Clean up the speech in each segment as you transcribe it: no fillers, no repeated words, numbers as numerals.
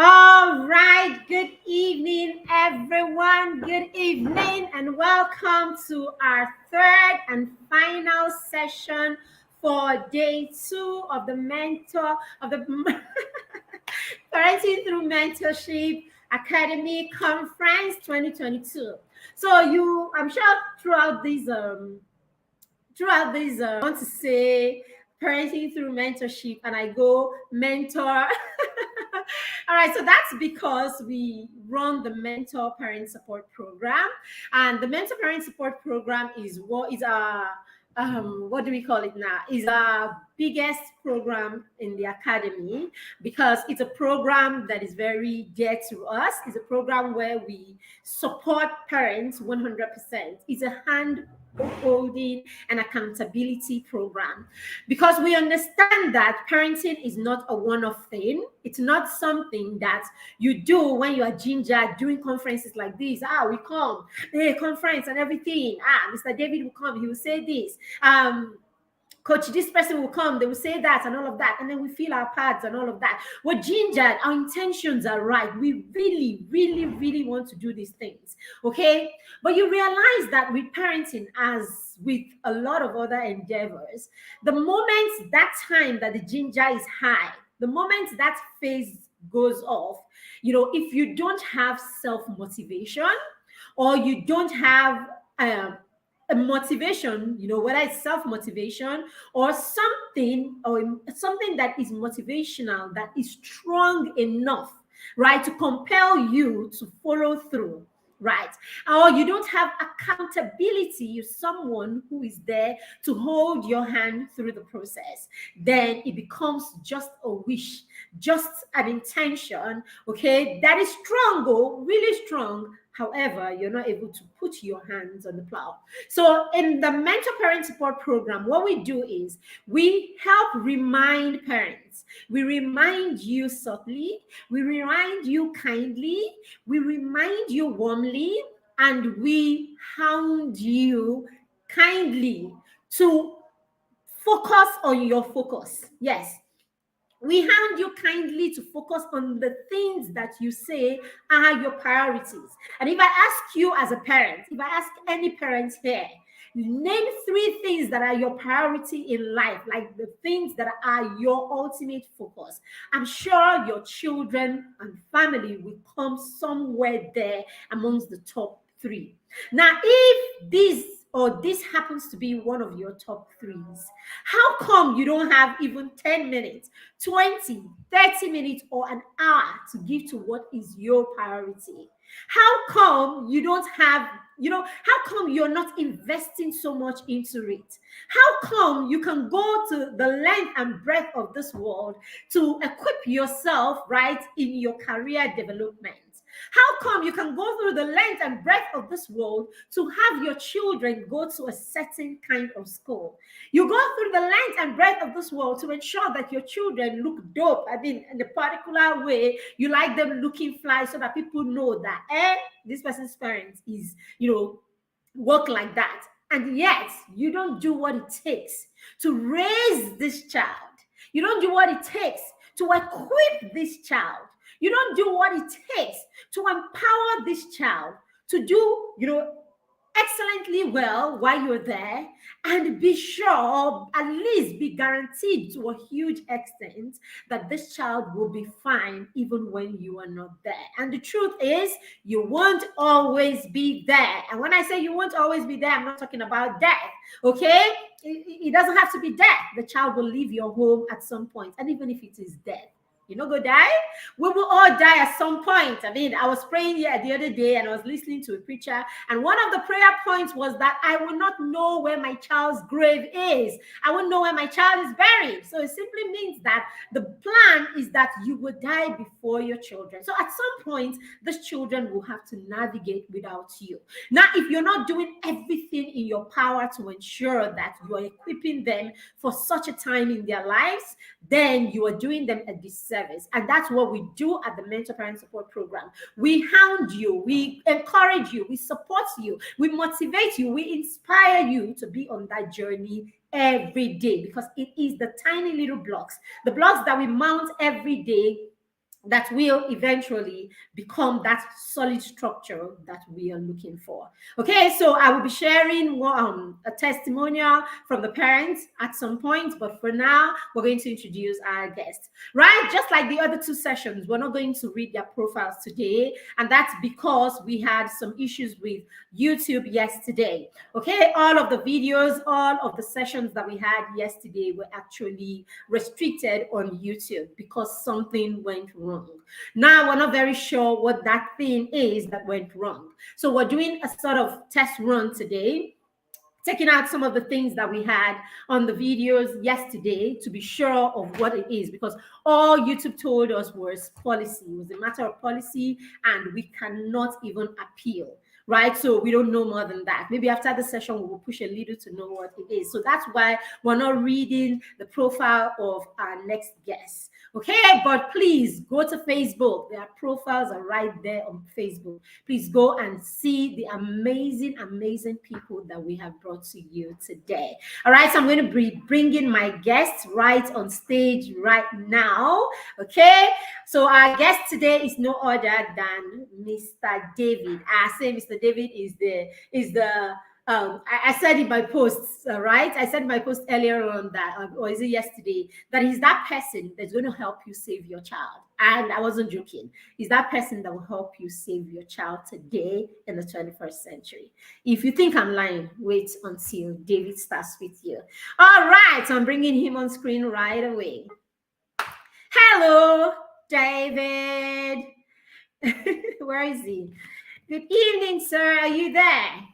All right, good evening, everyone. Good evening, and welcome to our third and final session for day two of the mentor of the Parenting Through Mentorship Academy Conference 2022. So I'm sure throughout this, I want to say parenting through mentorship, and I go mentor. All right, so that's because we run the Mentor Parent Support Program, and the Mentor Parent Support Program is our what do we call it now? Is our biggest program in the academy because it's a program that is very dear to us. It's a program where we support parents 100%. It's a hand holding and accountability program because we understand that parenting is not a one-off thing. It's not something that you do when you are ginger doing conferences like this. We come, hey, conference and everything. Mr. David will come, he will say this. Coach, this person will come, they will say that and all of that, and then we fill our pads and all of that. We're gingered, our intentions are right. We really, really, really want to do these things, okay? But you realize that with parenting, as with a lot of other endeavors, the moment that time that the ginger is high, the moment that phase goes off, if you don't have self-motivation or you don't have a motivation, whether it's self-motivation or something that is motivational, that is strong enough, right, to compel you to follow through, right? Or you don't have accountability, you're someone who is there to hold your hand through the process, then it becomes just a wish, just an intention, okay, that is strong, really strong. However, you're not able to put your hands on the plow. So in the Mentor Parent Support Program, what we do is we help remind parents. We remind you subtly, we remind you kindly, we remind you warmly, and we hound you kindly to focus on your focus. Yes, we hound you kindly to focus on the things that you say are your priorities. And if I ask you as a parent, if I ask any parent here, name 3 things that are your priority in life, like the things that are your ultimate focus, I'm sure your children and family will come somewhere there amongst the top 3. Now, if this happens to be one of your top 3s, how come you don't have even 10 minutes, 20, 30 minutes, or an hour to give to what is your priority? How come you don't have, how come you're not investing so much into it? How come you can go to the length and breadth of this world to equip yourself, right, in your career development? How come you can go through the length and breadth of this world to have your children go to a certain kind of school? You go through the length and breadth of this world to ensure that your children look dope. I mean, in a particular way, you like them looking fly so that people know that, this person's parents is, work like that. And yet, you don't do what it takes to raise this child. You don't do what it takes to equip this child. You don't do what it takes to empower this child to do, excellently well while you're there, and be sure, at least be guaranteed to a huge extent, that this child will be fine even when you are not there. And the truth is, you won't always be there. And when I say you won't always be there, I'm not talking about death, okay? It doesn't have to be death. The child will leave your home at some point, and even if it is death, go die. We will all die at some point. I mean, I was praying here the other day and I was listening to a preacher, and one of the prayer points was that I will not know where my child's grave is. I won't know where my child is buried. So it simply means that the plan is that you will die before your children. So at some point, these children will have to navigate without you. Now, if you're not doing everything in your power to ensure that you are equipping them for such a time in their lives, then you are doing them a disservice. And that's what we do at the Mentor Parent Support Program. We hound you, we encourage you, we support you, we motivate you, we inspire you to be on that journey every day, because it is the tiny little blocks, the blocks that we mount every day, that will eventually become that solid structure that we are looking for. Okay, so I will be sharing a testimonial from the parents at some point, but for now, we're going to introduce our guest, right? Just like the other two sessions, we're not going to read their profiles today, and that's because we had some issues with YouTube yesterday. Okay, all of the videos, all of the sessions that we had yesterday were actually restricted on YouTube because something went wrong. Now we're not very sure what that thing is that went wrong. So we're doing a sort of test run today, taking out some of the things that we had on the videos yesterday to be sure of what it is, because all YouTube told us was policy. It was a matter of policy, and we cannot even appeal, right? So we don't know more than that. Maybe after the session, we will push a little to know what it is. So that's why we're not reading the profile of our next guest. Okay, but please go to Facebook. Their profiles are right there on Facebook. Please go and see the amazing, amazing people that we have brought to you today. All right, so I'm going to be bringing my guests right on stage right now. Okay, so our guest today is no other than Mr. David. I say Mr. David is the I said in my posts, right? I said in my post earlier on that, or is it yesterday, that he's that person that's going to help you save your child. And I wasn't joking. He's that person that will help you save your child today in the 21st century. If you think I'm lying, wait until David starts with you. All right, so I'm bringing him on screen right away. Hello, David. Where is he? Good evening, sir. Are you there?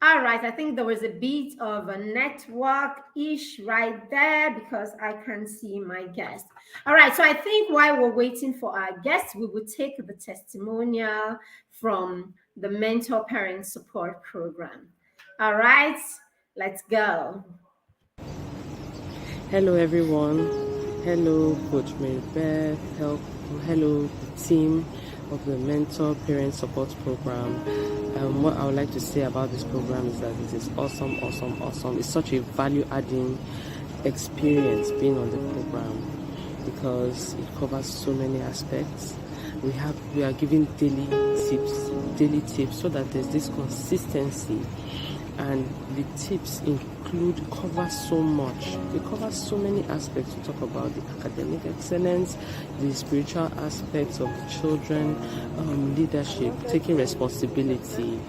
All right, I think there was a bit of a network-ish right there because I can see my guest. All right, so I think while we're waiting for our guest, we will take the testimonial from the Mentor Parent Support Program. All right, let's go. Hello, everyone. Hello, Coach Mary Beth. Hello, the team of the Mentor Parent Support Program. What I would like to say about this program is that it is awesome. It's such a value-adding experience being on the program because it covers so many aspects. We are giving daily tips so that there's this consistency, and the tips cover so much. They cover so many aspects. We talk about the academic excellence, the spiritual aspects of the children, leadership, taking responsibility,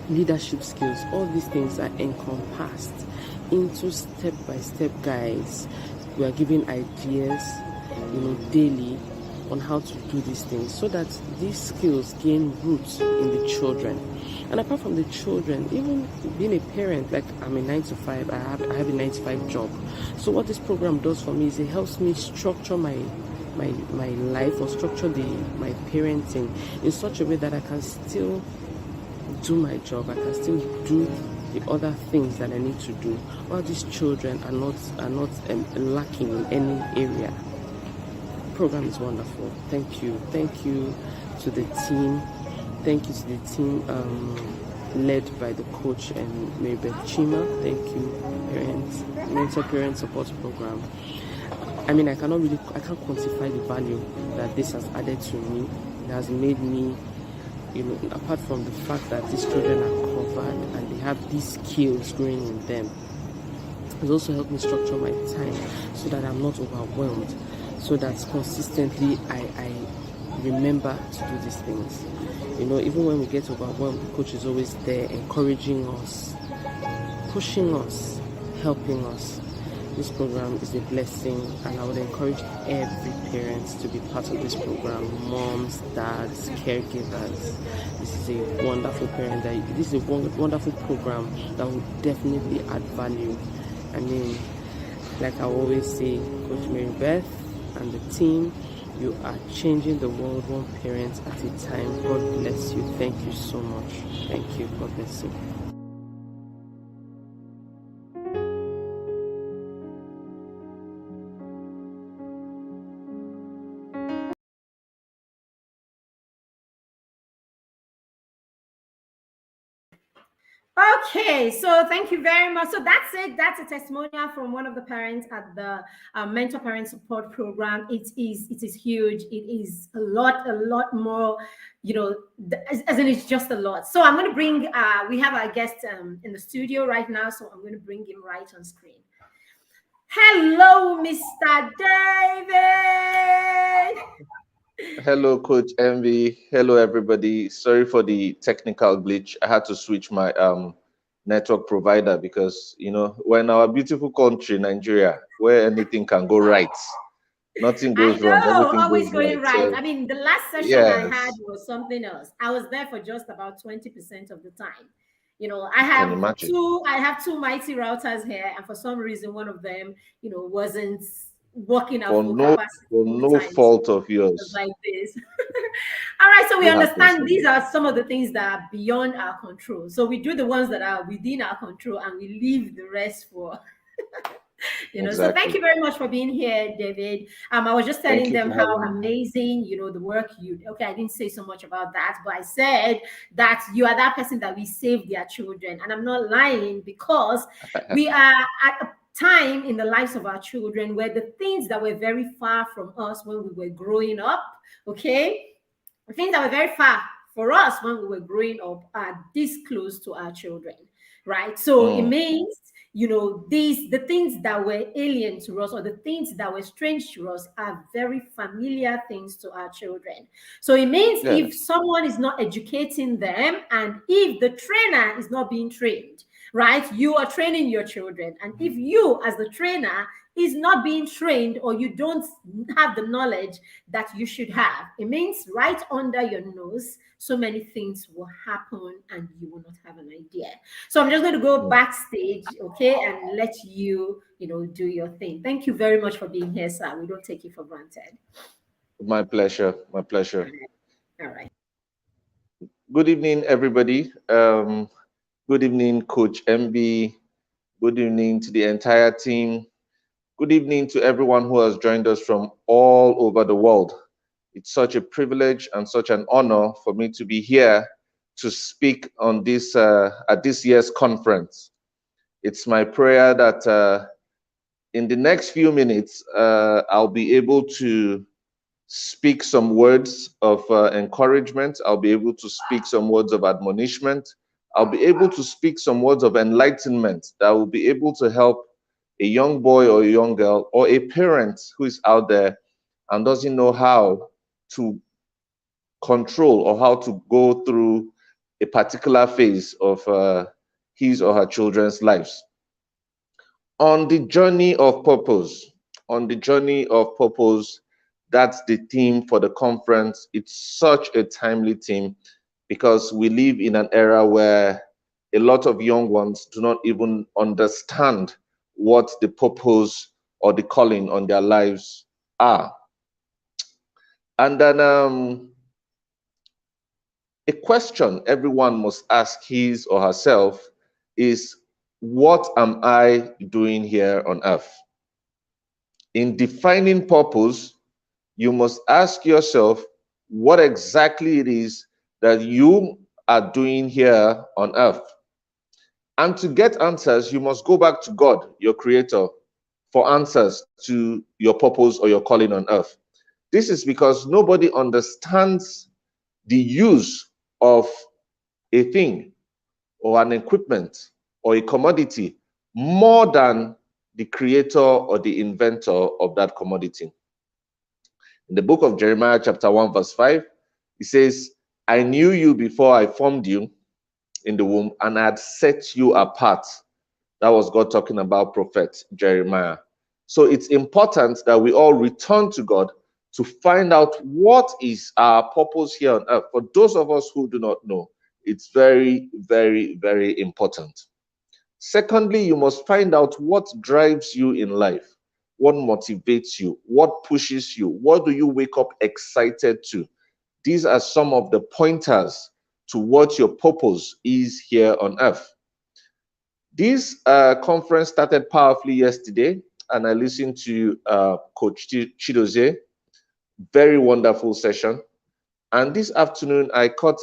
leadership skills. All these things are encompassed into step-by-step guides. We are giving ideas, daily on how to do these things so that these skills gain roots in the children. And apart from the children, even being a parent, like I'm a 9 to 5, I have a 9 to 5 job. So what this program does for me is it helps me structure my life, or structure my parenting in such a way that I can still do my job. I can still do the other things that I need to do, while these children are not lacking in any area. The program is wonderful. Thank you to the team. Thank you to the team led by the coach and Marybeth Chima. Thank you, Mentor Parent Support Program. I mean, I can't quantify the value that this has added to me. It has made me, apart from the fact that these children are covered and they have these skills growing in them, it's also helped me structure my time so that I'm not overwhelmed, so that consistently I remember to do these things. Even when we get overwhelmed, the coach is always there, encouraging us, pushing us, helping us. This program is a blessing, and I would encourage every parent to be part of this program. Moms, dads, caregivers. This is a wonderful this is a wonderful program that will definitely add value. I mean, like I always say, Coach Mary Beth and the team, you are changing the world one parent at a time. God bless you. Thank you so much. Thank you. God bless you. Okay, so thank you very much. So that's it. That's a testimonial from one of the parents at the Mentor Parent Support Program. It is huge. It is a lot more. As in it's just a lot. So I'm going to bring. We have our guest in the studio right now, so I'm going to bring him right on screen. Hello, Mr. David. Hello, Coach Envy. Hello, everybody. Sorry for the technical glitch. I had to switch my network provider because we're in our beautiful country, Nigeria, where anything can go right. Nothing I goes wrong. know, Everything always goes going right. right. So I mean, the last session I had yes, was something else. I was there for just about 20% of the time. I I can have imagine. two mighty routers here, and for some reason one of them, wasn't working at full capacity For all the no time. So fault of it was yours, like this. All right, so we it happens. understand these are some of the things that are beyond our control. So we do the ones that are within our control and we leave the rest for so thank Exactly. you very much for being here, David. I was just Thank telling you them for how having amazing, the work okay, I didn't say so much about that, but I said that you are that person that we save their children. And I'm not lying, because me. we are at a time in the lives of our children where the things that were very far from us when we were growing up, okay, the things that were very far for us when we were growing up are this close to our children, right? So it Mm, means, the things that were alien to us or the things that were strange to us are very familiar things to our children. So it means yeah. if someone is not educating them and if the trainer is not being trained, right, you are training your children. And if you, as the trainer, is not being trained or you don't have the knowledge that you should have, it means right under your nose, so many things will happen and you will not have an idea. So I'm just going to go Mm. backstage, okay, and let you, do your thing. Thank you very much for being here, sir. We don't take you for granted. My pleasure. My pleasure. All right. Good evening, everybody. Good evening, Coach MB. Good evening to the entire team. Good evening to everyone who has joined us from all over the world. It's such a privilege and such an honor for me to be here to speak on this at this year's conference. It's my prayer that in the next few minutes, I'll be able to speak some words of encouragement. I'll be able to speak some words of admonishment. I'll be able to speak some words of enlightenment that will be able to help a young boy or a young girl or a parent who is out there and doesn't know how to control or how to go through a particular phase of his or her children's lives. On the journey of purpose, on the journey of purpose, that's the theme for the conference. It's such a timely theme because we live in an era where a lot of young ones do not even understand what the purpose or the calling on their lives are. And then a question everyone must ask his or herself is, what am I doing here on earth? In defining purpose, you must ask yourself what exactly it is that you are doing here on earth. And to get answers, you must go back to God, your creator, for answers to your purpose or your calling on earth. This is because nobody understands the use of a thing or an equipment or a commodity more than the creator or the inventor of that commodity. In the book of Jeremiah, chapter 1, verse 5, it says, I knew you before I formed you in the womb, and I had set you apart. That was God talking about prophet Jeremiah. So it's important that we all return to God to find out what is our purpose here on earth. For those of us who do not know, it's very, very, very important. Secondly, you must find out what drives you in life, what motivates you, what pushes you, what do you wake up excited to. These are some of the pointers to what your purpose is here on earth. This conference started powerfully yesterday, and I listened to Coach Chidozie. Very wonderful session. And this afternoon, I caught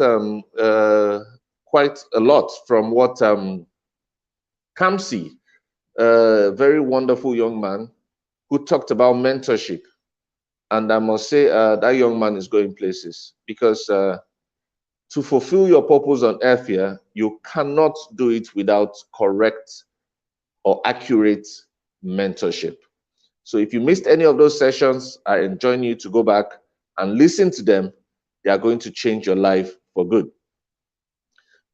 quite a lot from what Kamsi, a very wonderful young man, who talked about mentorship. And I must say that young man is going places, because to fulfill your purpose on earth here, you cannot do it without correct or accurate mentorship. So if you missed any of those sessions, I enjoin you to go back and listen to them. They are going to change your life for good.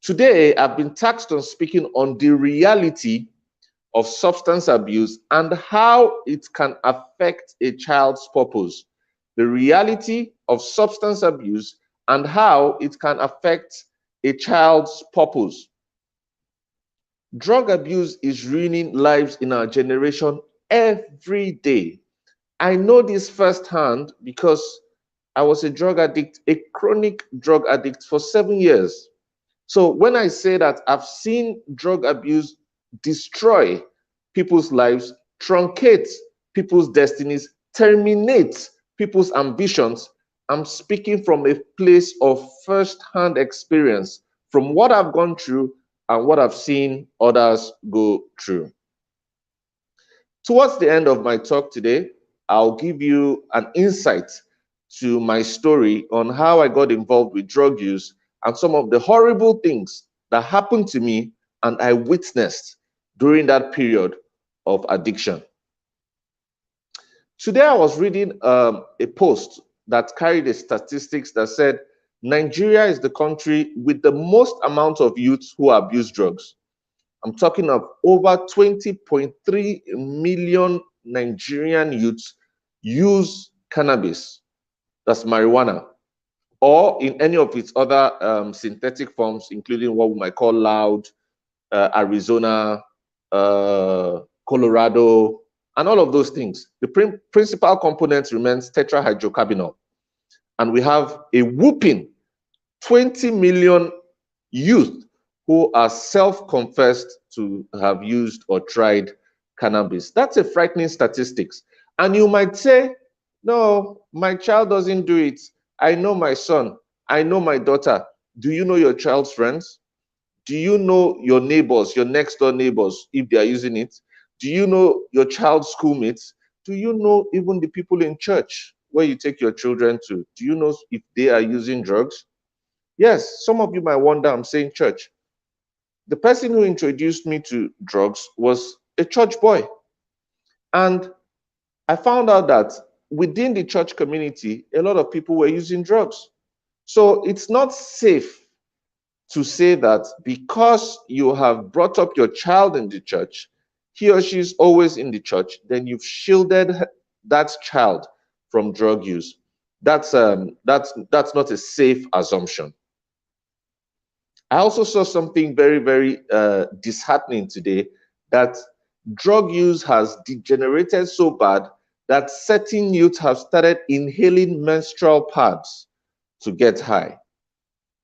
Today, I've been tasked on speaking on the reality of substance abuse and how it can affect a child's purpose. The reality of substance abuse and how it can affect a child's purpose. Drug abuse is ruining lives in our generation every day. I know this firsthand because I was a drug addict, a chronic drug addict for 7 years. So when I say that I've seen drug abuse destroy people's lives, truncate people's destinies, terminate people's ambitions, I'm speaking from a place of first-hand experience, from what I've gone through and what I've seen others go through. Towards the end of my talk today, I'll give you an insight to my story on how I got involved with drug use and some of the horrible things that happened to me and I witnessed during that period of addiction. Today, I was reading a post that carried the statistics that said Nigeria is the country with the most amount of youths who abuse drugs. I'm talking of over 20.3 million Nigerian youths use cannabis, that's marijuana, or in any of its other synthetic forms, including what we might call loud, Arizona, Colorado, and all of those things. The principal component remains tetrahydrocannabinol. And we have a whooping 20 million youth who are self-confessed to have used or tried cannabis. That's a frightening statistics. And you might say, no, my child doesn't do it. I know my son. I know my daughter. Do you know your child's friends? Do you know your neighbors, your next door neighbors, if they are using it? Do you know your child's schoolmates? Do you know even the people in church where you take your children to? Do you know if they are using drugs? Yes, some of you might wonder, I'm saying church. The person who introduced me to drugs was a church boy. And I found out that within the church community, a lot of people were using drugs. So it's not safe to say that because you have brought up your child in the church, he or she is always in the church, then you've shielded that child from drug use. That's not a safe assumption. I also saw something very, very disheartening today, that drug use has degenerated so bad that certain youth have started inhaling menstrual pads to get high.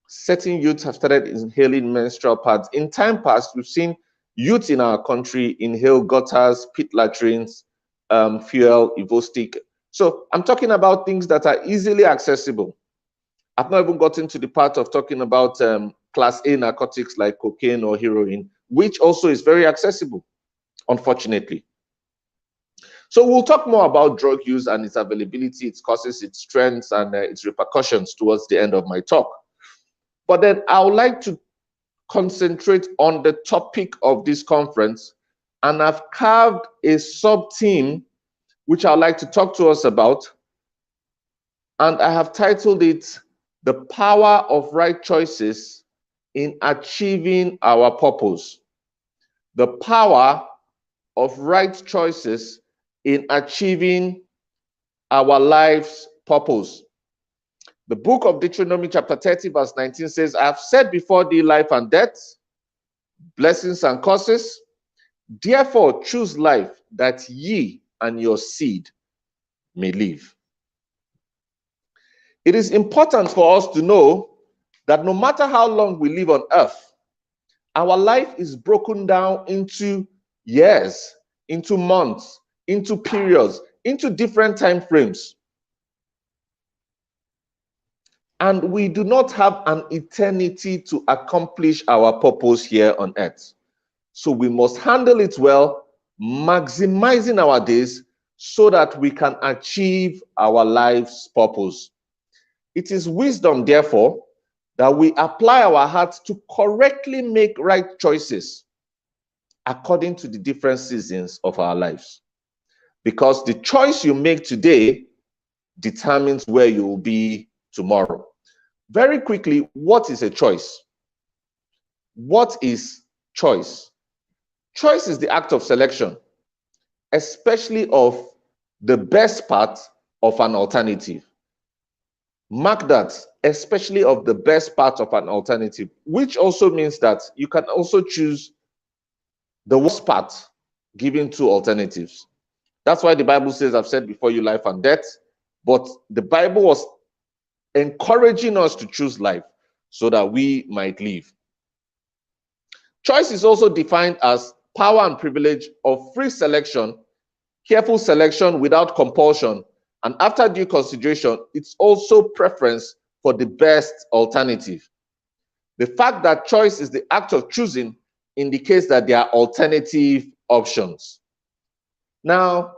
Certain youth have started inhaling menstrual pads. In time past, we've seen youth in our country inhale gutters, pit latrines, fuel, Evostick. So I'm talking about things that are easily accessible. I've not even gotten to the part of talking about class A narcotics like cocaine or heroin, which also is very accessible, unfortunately. So we'll talk more about drug use and its availability, its causes, its strengths, and its repercussions towards the end of my talk. But then I would like to concentrate on the topic of this conference, and I've carved a sub-theme which I'd like to talk to us about, and I have titled it, The Power of Right Choices in Achieving Our Purpose. The power of right choices in achieving our life's purpose. The book of Deuteronomy chapter 30 verse 19 says, I have set before thee life and death, blessings and curses. Therefore choose life, that ye and your seed may live. It is important for us to know that no matter how long we live on earth, our life is broken down into years, into months, into periods, into different time frames. And we do not have an eternity to accomplish our purpose here on earth. So we must handle it well, maximizing our days so that we can achieve our life's purpose. It is wisdom, therefore, that we apply our hearts to correctly make right choices according to the different seasons of our lives. Because the choice you make today determines where you will be tomorrow. Very quickly, what is a choice? What is choice? Choice is the act of selection, especially of the best part of an alternative. Mark that, especially of the best part of an alternative, which also means that you can also choose the worst part given two alternatives. That's why the Bible says, I've said before you life and death, but the Bible was encouraging us to choose life so that we might live. Choice is also defined as power and privilege of free selection, careful selection without compulsion, and after due consideration, it's also preference for the best alternative. The fact that choice is the act of choosing indicates that there are alternative options. Now,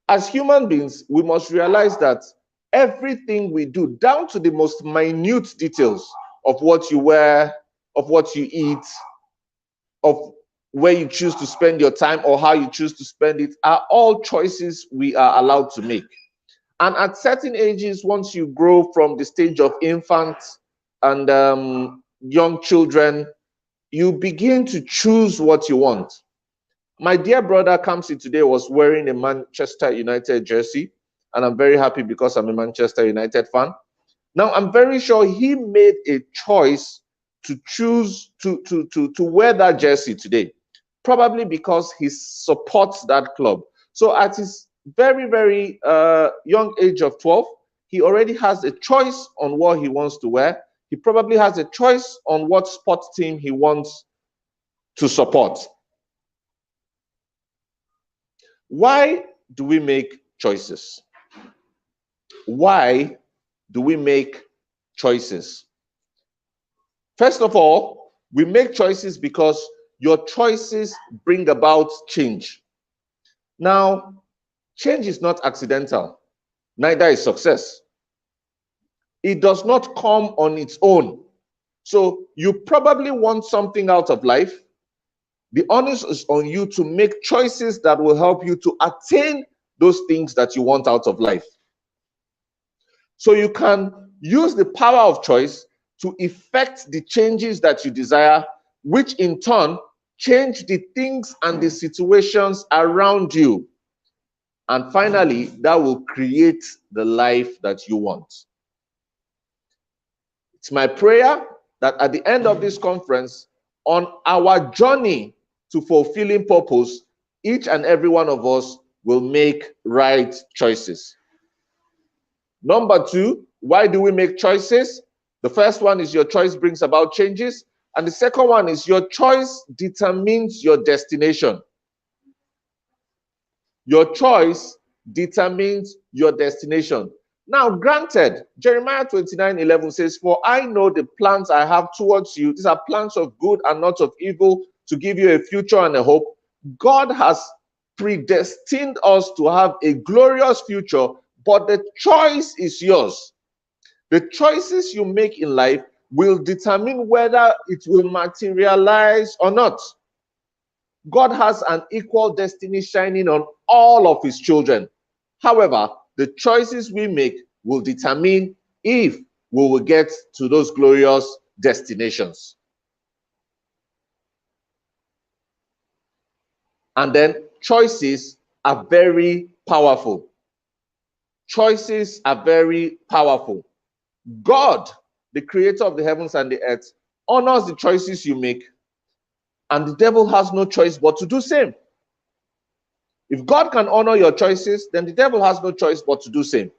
as human beings, we must realize that everything we do, down to the most minute details of what you wear, of what you eat, of where you choose to spend your time or how you choose to spend it, are all choices we are allowed to make. And at certain ages, once you grow from the stage of infant and young children, you begin to choose what you want. My dear brother Kamsi today was wearing a Manchester United jersey, and I'm very happy because I'm a Manchester United fan. Now, I'm very sure he made a choice to choose to wear that jersey today, probably because he supports that club. So at his very, very young age of 12, he already has a choice on what he wants to wear. He probably has a choice on what sports team he wants to support. Why do we make choices? Why do we make choices? First of all, we make choices because your choices bring about change. Now, change is not accidental, neither is success. It does not come on its own. So you probably want something out of life. The onus is on you to make choices that will help you to attain those things that you want out of life. So you can use the power of choice to effect the changes that you desire, which in turn change the things and the situations around you. And finally, that will create the life that you want. It's my prayer that at the end of this conference, on our journey to fulfilling purpose, each and every one of us will make right choices. Number two, why do we make choices? The first one is your choice brings about changes. And the second one is your choice determines your destination. Your choice determines your destination. Now, granted, Jeremiah 29:11 says, "For I know the plans I have towards you. These are plans of good and not of evil, to give you a future and a hope." God has predestined us to have a glorious future, but the choice is yours. The choices you make in life will determine whether it will materialize or not. God has an equal destiny shining on all of his children. However, the choices we make will determine if we will get to those glorious destinations. And then choices are very powerful. Choices are very powerful. God, the creator of the heavens and the earth, honors the choices you make, and the devil has no choice but to do same. If God can honor your choices, then the devil has no choice but to do same.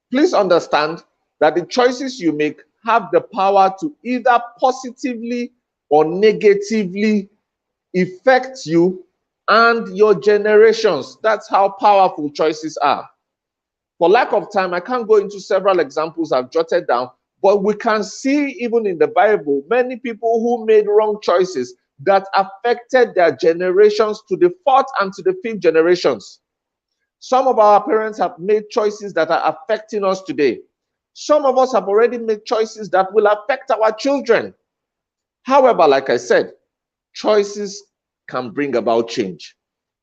Please understand that the choices you make have the power to either positively or negatively affect you and your generations. That's how powerful choices are. For lack of time, I can't go into several examples I've jotted down, but we can see even in the Bible, many people who made wrong choices that affected their generations to the fourth and to the fifth generations. Some of our parents have made choices that are affecting us today. Some of us have already made choices that will affect our children. However, like I said, choices can bring about change.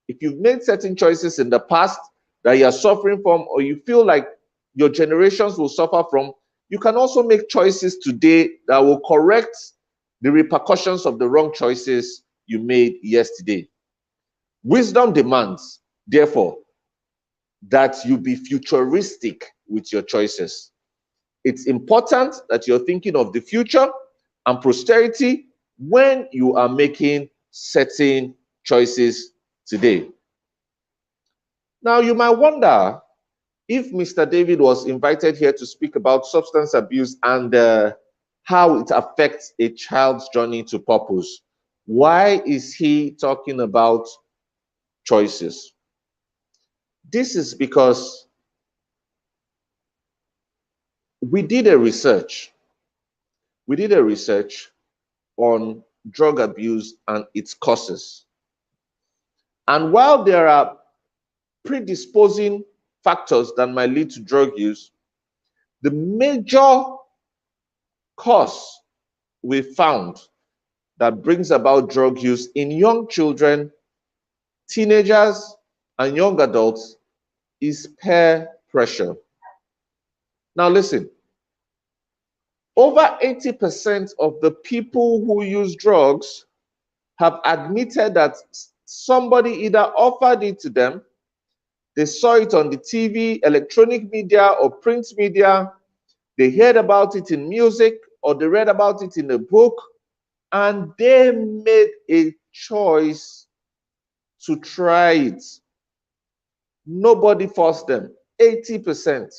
If you've made certain choices in the past that you're suffering from, or you feel like your generations will suffer from, you can also make choices today that will correct the repercussions of the wrong choices you made yesterday. Wisdom demands, therefore, that you be futuristic with your choices. It's important that you're thinking of the future and posterity when you are making certain choices today. Now, you might wonder if Mr. David was invited here to speak about substance abuse and how it affects a child's journey to purpose. Why is he talking about choices? This is because we did a research. We did a research on drug abuse and its causes. And while there are predisposing factors that might lead to drug use, the major cause we found that brings about drug use in young children, teenagers, and young adults is peer pressure. Now listen, over 80% of the people who use drugs have admitted that somebody either offered it to them, they saw it on the TV, electronic media, or print media, they heard about it in music, or they read about it in a book, and they made a choice to try it. Nobody forced them. 80%.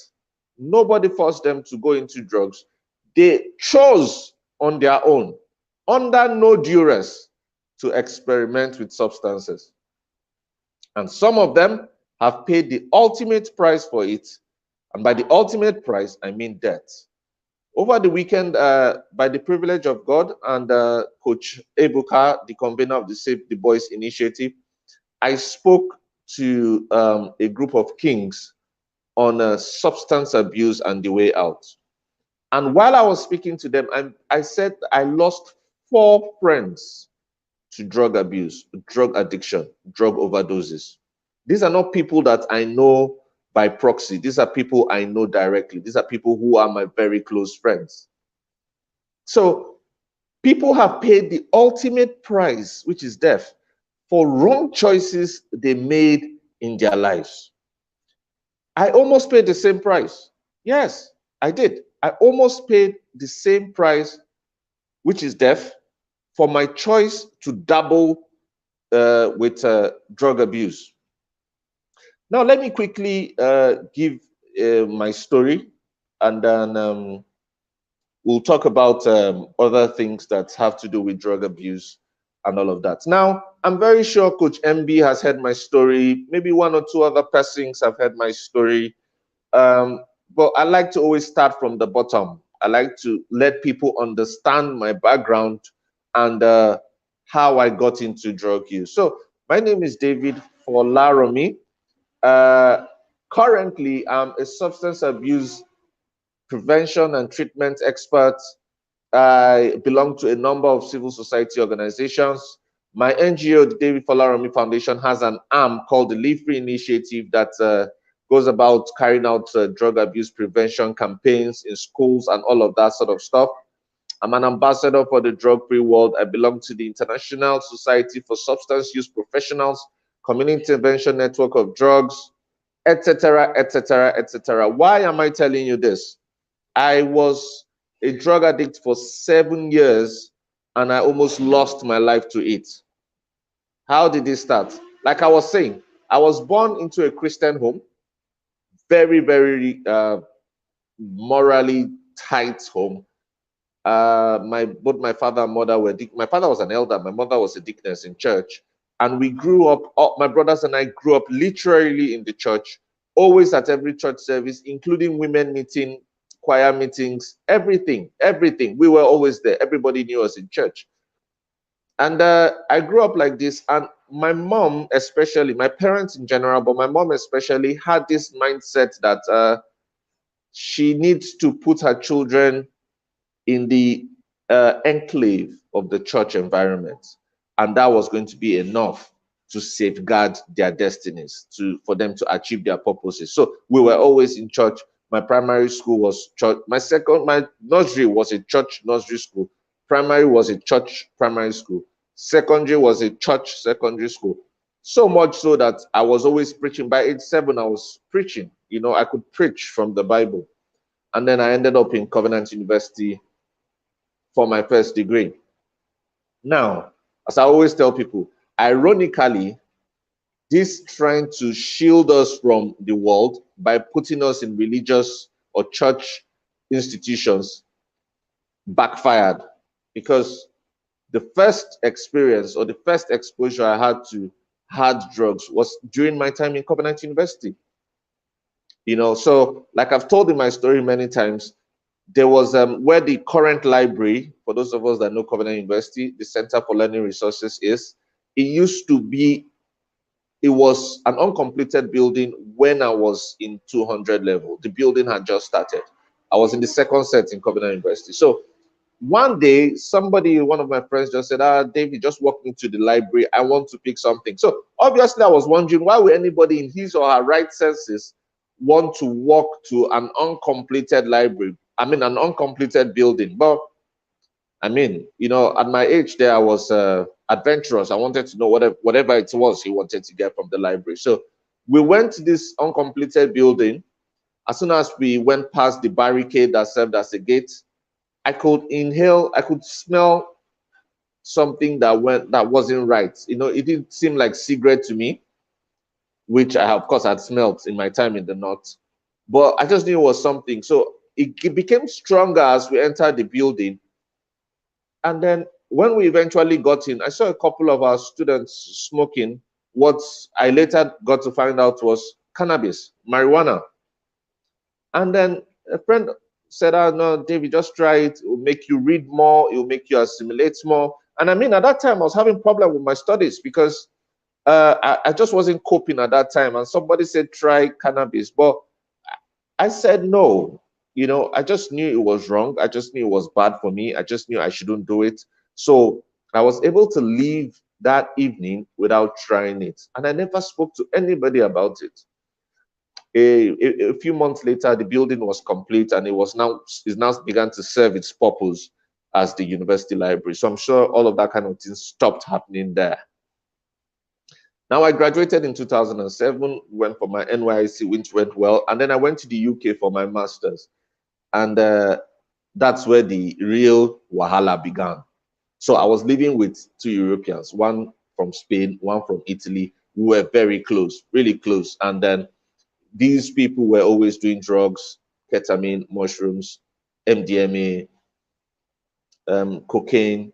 Nobody forced them to go into drugs. They chose on their own, under no duress, to experiment with substances. And some of them have paid the ultimate price for it. And by the ultimate price, I mean death. Over the weekend, by the privilege of God and Coach Ebuka, the convener of the Save the Boys initiative, I spoke to a group of kings on substance abuse and the way out. And while I was speaking to them, I said I lost 4 friends to drug abuse, drug addiction, drug overdoses. These are not people that I know by proxy. These are people I know directly. These are people who are my very close friends. So people have paid the ultimate price, which is death, for wrong choices they made in their lives. I almost paid the same price. Yes, I did. I almost paid the same price, which is death, for my choice to dabble with drug abuse. Now, let me quickly give my story, and then we'll talk about other things that have to do with drug abuse and all of that. Now, I'm very sure Coach MB has heard my story. Maybe 1 or 2 other persons have heard my story. But I like to always start from the bottom. I like to let people understand my background and how I got into drug use. So my name is David Folaromi. Currently, I'm a substance abuse prevention and treatment expert. I belong to a number of civil society organizations. My NGO, the David Folaromi Foundation, has an arm called the Live Free Initiative that goes about carrying out drug abuse prevention campaigns in schools and all of that sort of stuff. I'm an ambassador for the drug-free world. I belong to the International Society for Substance Use Professionals, Community Intervention Network of Drugs, etc., etc., etc. Why am I telling you this? I was a drug addict for 7 years and I almost lost my life to it. How did it start? Like I was saying, I was born into a Christian home, very, very morally tight home. Both my father and mother were, my father was an elder, my mother was a deaconess in church. And we grew up, my brothers and I grew up literally in the church. always at every church service, including women meeting, choir meetings, everything. We were always there. Everybody knew us in church. And I grew up like this. And my mom, especially, my parents in general, but my mom especially, had this mindset that she needs to put her children in the enclave of the church environment. And that was going to be enough to safeguard their destinies, for them to achieve their purposes. So we were always in church. My primary school was church. My nursery was a church nursery school. Primary was a church primary school. Secondary was a church secondary school. So much so that I was always preaching. By age 7, I was preaching. I could preach from the Bible. And then I ended up in Covenant University for my first degree. Now, as I always tell people, ironically, this trying to shield us from the world by putting us in religious or church institutions backfired, because the first experience or the first exposure I had to hard drugs was during my time in Covenant University. So like I've told in my story many times, there was where the current library, for those of us that know Covenant University, the Center for Learning Resources is, it was an uncompleted building when I was in 200 level. The building had just started. I was in the second set in Covenant University. So one day, one of my friends just said, David, just walk me to the library. I want to pick something. So obviously I was wondering, why would anybody in his or her right senses want to walk to an uncompleted library? An uncompleted building. But at my age there, I was adventurous. I wanted to know whatever it was he wanted to get from the library. So we went to this uncompleted building. As soon as we went past the barricade that served as a gate, I could smell something that wasn't right. It didn't seem like cigarette to me, which I of course had smelled in my time in the north. But I just knew it was something. So it became stronger as we entered the building. And then when we eventually got in, I saw a couple of our students smoking what I later got to find out was cannabis, marijuana. And then a friend said, no, David, just try it. It will make you read more. It will make you assimilate more. And at that time, I was having problem with my studies because I just wasn't coping at that time. And somebody said, try cannabis. But I said no. I just knew it was wrong. I just knew it was bad for me. I just knew I shouldn't do it. So I was able to leave that evening without trying it. And I never spoke to anybody about it. A few months later, the building was complete and it now began to serve its purpose as the university library. So I'm sure all of that kind of thing stopped happening there. Now, I graduated in 2007, went for my NYSC, which went well. And then I went to the UK for my master's. And that's where the real wahala began. So I was living with 2 Europeans, one from Spain, one from Italy. We were very close, really close. And then these people were always doing drugs, ketamine, mushrooms, MDMA, cocaine.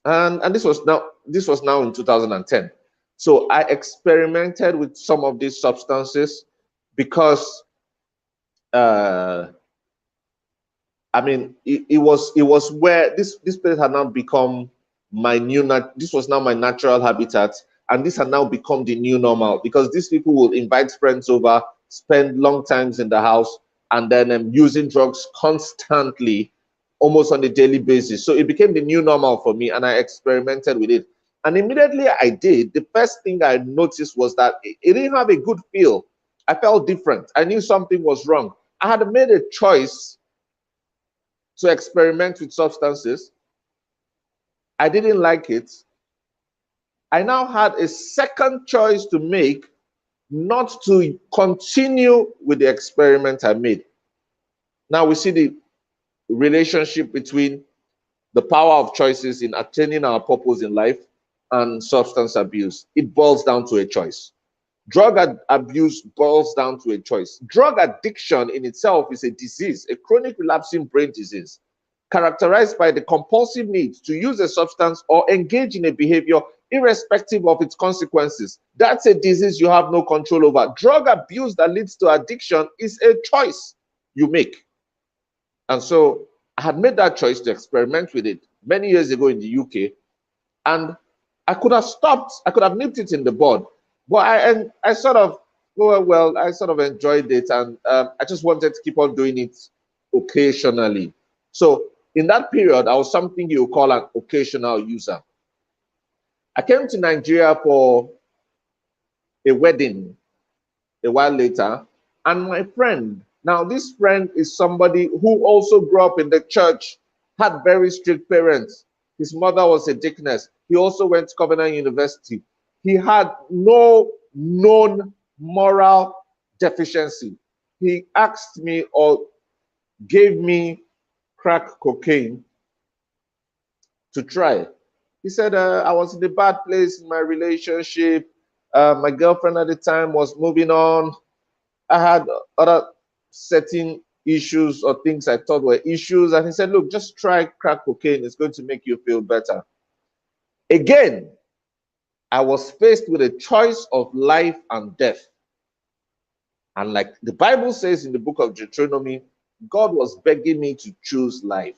And this was now in 2010. So I experimented with some of these substances because it was where this place had now become this was now my natural habitat, and this had now become the new normal, because these people will invite friends over, spend long times in the house, and then using drugs constantly, almost on a daily basis. So it became the new normal for me, and I experimented with it. And immediately I did, the first thing I noticed was that it didn't have a good feel. I felt different. I knew something was wrong. I had made a choice to experiment with substances. I didn't like it. I now had a second choice to make, not to continue with the experiment I made. Now we see the relationship between the power of choices in attaining our purpose in life and substance abuse. It boils down to a choice. Drug abuse boils down to a choice. Drug addiction in itself is a disease, a chronic relapsing brain disease, characterized by the compulsive need to use a substance or engage in a behavior irrespective of its consequences. That's a disease you have no control over. Drug abuse that leads to addiction is a choice you make. And so I had made that choice to experiment with it many years ago in the UK, and I could have stopped, I could have nipped it in the bud, but I sort of, well, I sort of enjoyed it, and I just wanted to keep on doing it occasionally. So in that period, I was something you call an occasional user. I came to Nigeria for a wedding a while later, and my friend, now this friend is somebody who also grew up in the church, had very strict parents. His mother was a deaconess. He also went to Covenant University. He had no known moral deficiency. He asked me or gave me crack cocaine to try. He said, I was in a bad place in my relationship. My girlfriend at the time was moving on. I had other certain issues or things I thought were issues. And he said, look, just try crack cocaine. It's going to make you feel better. Again, I was faced with a choice of life and death. And like the Bible says in the book of Deuteronomy, God was begging me to choose life,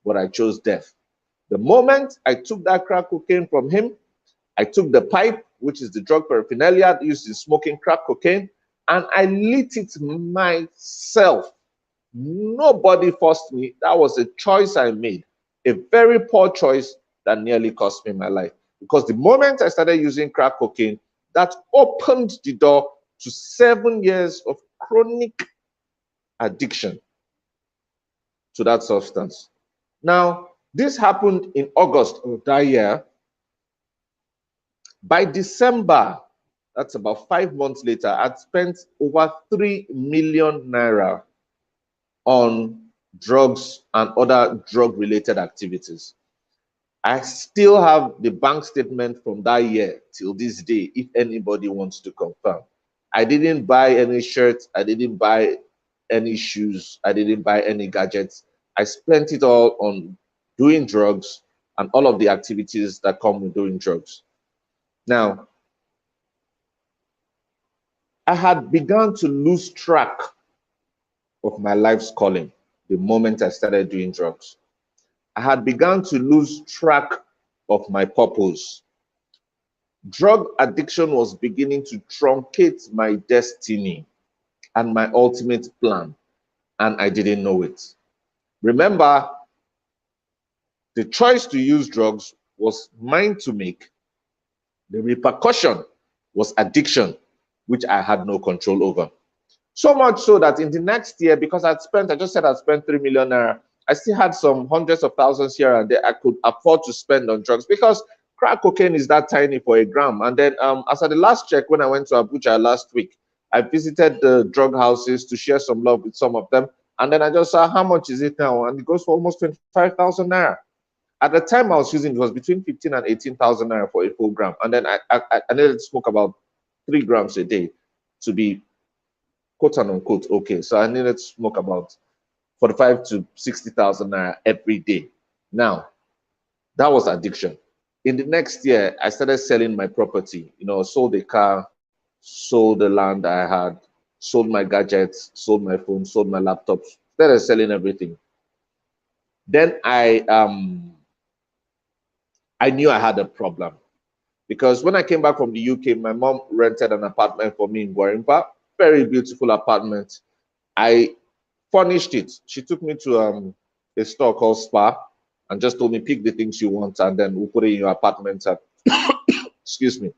but I chose death. The moment I took that crack cocaine from him, I took the pipe, which is the drug paraphernalia used in smoking crack cocaine, and I lit it myself. Nobody forced me. That was a choice I made, a very poor choice that nearly cost me my life. Because the moment I started using crack cocaine, that opened the door to 7 years of chronic addiction to that substance. Now, this happened in August of that year. By December, that's about 5 months later, I'd spent over 3 million naira on drugs and other drug-related activities. I still have the bank statement from that year till this day, if anybody wants to confirm. I didn't buy any shirts, I didn't buy any shoes, I didn't buy any gadgets. I spent it all on doing drugs and all of the activities that come with doing drugs. Now, I had begun to lose track of my life's calling the moment I started doing drugs. I had begun to lose track of my purpose. Drug addiction was beginning to truncate my destiny and my ultimate plan, and I didn't know it. Remember, the choice to use drugs was mine to make. The repercussion was addiction, which I had no control over. So much so that in the next year, because I just said I'd spent 3 million naira, I still had some hundreds of thousands here and there I could afford to spend on drugs, because crack cocaine is that tiny for a gram. And then as at the last check, when I went to Abuja last week, I visited the drug houses to share some love with some of them. And then I just saw, how much is it now? And it goes for almost 25,000 naira. At the time I was using, it was between 15 and 18,000 naira for a full gram. And then I needed to smoke about 3 grams a day to be quote unquote okay. So I needed to smoke about 45 to 60,000 naira every day. Now, that was addiction. In the next year, I started selling my property. You know, sold a car, sold the land I had, sold my gadgets, sold my phone, sold my laptops, started selling everything. Then I knew I had a problem, because when I came back from the UK, my mom rented an apartment for me in Gwarimpa, very beautiful apartment. I furnished it. She took me to a store called Spa and just told me, pick the things you want, and then we'll put it in your apartment. Excuse me.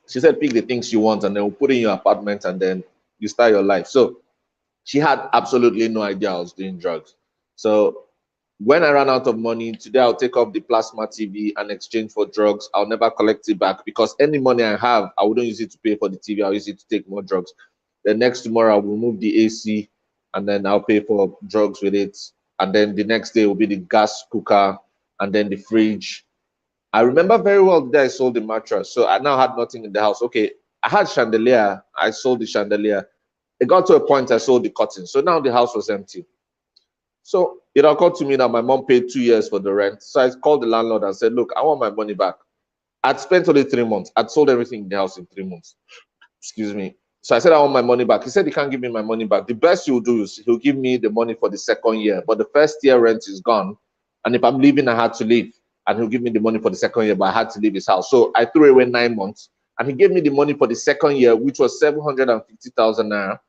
She said, pick the things you want, and then we'll put it in your apartment, and then you start your life. So she had absolutely no idea I was doing drugs. So when I ran out of money, today I'll take off the plasma TV and exchange for drugs. I'll never collect it back, because any money I have, I wouldn't use it to pay for the TV. I'll use it to take more drugs. The next tomorrow, I'll remove the AC, and then I'll pay for drugs with it. And then the next day will be the gas cooker, and then the fridge. I remember very well the day I sold the mattress. So I now had nothing in the house. Okay, I had chandelier. I sold the chandelier. It got to a point I sold the curtains. So now the house was empty. So It occurred to me that my mom paid 2 years for the rent. So I called the landlord and said, look, I want my money back. I'd spent only 3 months. I'd sold everything in the house in 3 months. Excuse me. So I said, I want my money back. He said, he can't give me my money back. The best he'll do is he'll give me the money for the second year, but the first year rent is gone. And if I'm leaving, I had to leave. And he'll give me the money for the second year, but I had to leave his house. So I threw away 9 months. And he gave me the money for the second year, which was 750,000 naira.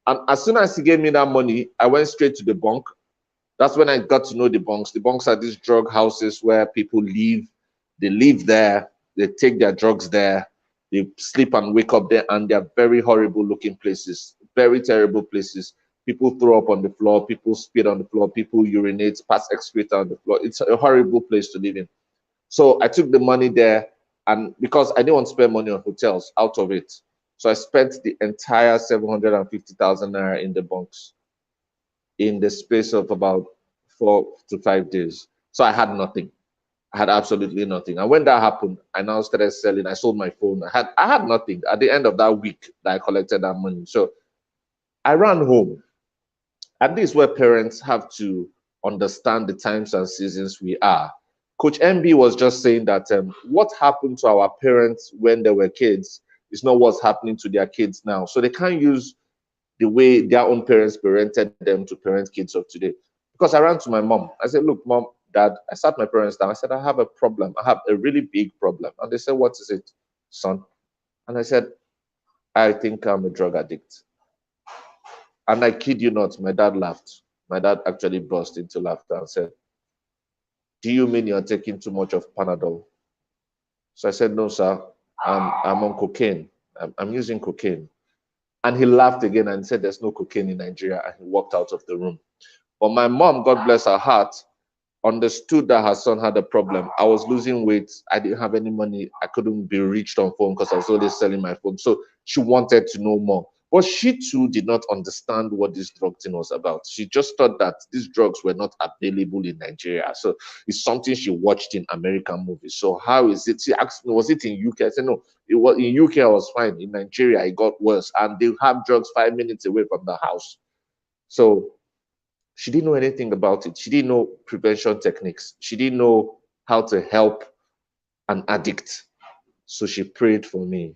And as soon as he gave me that money, I went straight to the bunk. That's when I got to know the bunks. The bunks are these drug houses where people live. They live there. They take their drugs there. They sleep and wake up there, and they're very horrible looking places, very terrible places. People throw up on the floor. People spit on the floor. People urinate, pass excreta on the floor. It's a horrible place to live in. So I took the money there, and because I didn't want to spend money on hotels out of it, so I spent the entire 750,000 naira in the bunks in the space of about 4 to 5 days. So I had nothing. I had absolutely nothing. And when that happened, I now started selling. I sold my phone. I had nothing at the end of that week that I collected that money. So I ran home. And this is where parents have to understand the times and seasons we are. Coach MB was just saying that what happened to our parents when they were kids is not what's happening to their kids now. So they can't use the way their own parents parented them to parent kids of today. Because I ran to my mom. I said, look, mom, dad, I sat my parents down. I said, I have a problem. I have a really big problem. And they said, what is it, son? And I said, I think I'm a drug addict. And I kid you not, my dad laughed. My dad actually burst into laughter and said, do you mean you're taking too much of Panadol? So I said, no, sir, I'm on cocaine. I'm using cocaine. And he laughed again and said, there's no cocaine in Nigeria. And he walked out of the room. But my mom, God bless her heart, understood that her son had a problem. I was losing weight. I didn't have any money. I couldn't be reached on phone because I was always selling my phone. So she wanted to know more. But she too did not understand what this drug thing was about. She just thought that these drugs were not available in Nigeria. So it's something she watched in American movies. So how is it? She asked me, was it in UK? I said, no, it was in UK, I was fine. In Nigeria, it got worse. And they have drugs 5 minutes away from the house. So she didn't know anything about it. She didn't know prevention techniques. She didn't know how to help an addict. So she prayed for me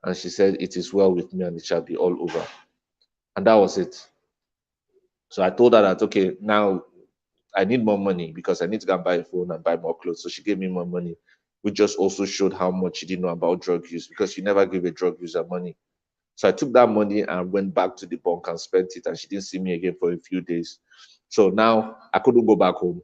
and she said, it is well with me and it shall be all over. And that was it. So I told her that, okay, now I need more money because I need to go and buy a phone and buy more clothes. So she gave me more money, which just also showed how much she didn't know about drug use because she never gave a drug user money. So I took that money and went back to the bank and spent it, and she didn't see me again for a few days. So now I couldn't go back home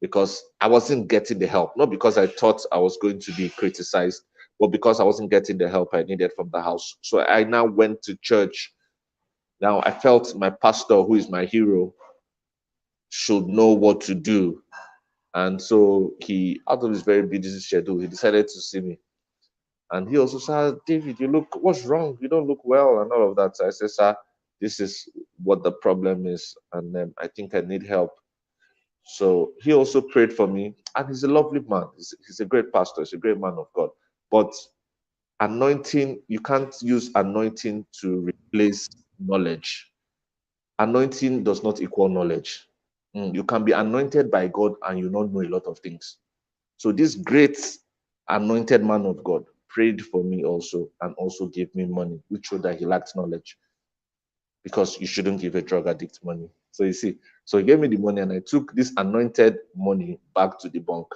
because I wasn't getting the help. Not because I thought I was going to be criticized, but because I wasn't getting the help I needed from the house. So I now went to church. Now I felt my pastor, who is my hero, should know what to do. And so he, out of his very busy schedule, he decided to see me. And he also said, David, you look, what's wrong? You don't look well, and all of that. So I said, sir, this is what the problem is, and I think I need help. So he also prayed for me, and he's a lovely man. He's a great pastor. He's a great man of God. But anointing, you can't use anointing to replace knowledge. Anointing does not equal knowledge. You can be anointed by God and you not know a lot of things. So this great anointed man of God prayed for me also and also gave me money, which showed that he lacked knowledge, because you shouldn't give a drug addict money. So you see, so he gave me the money and I took this anointed money back to the bank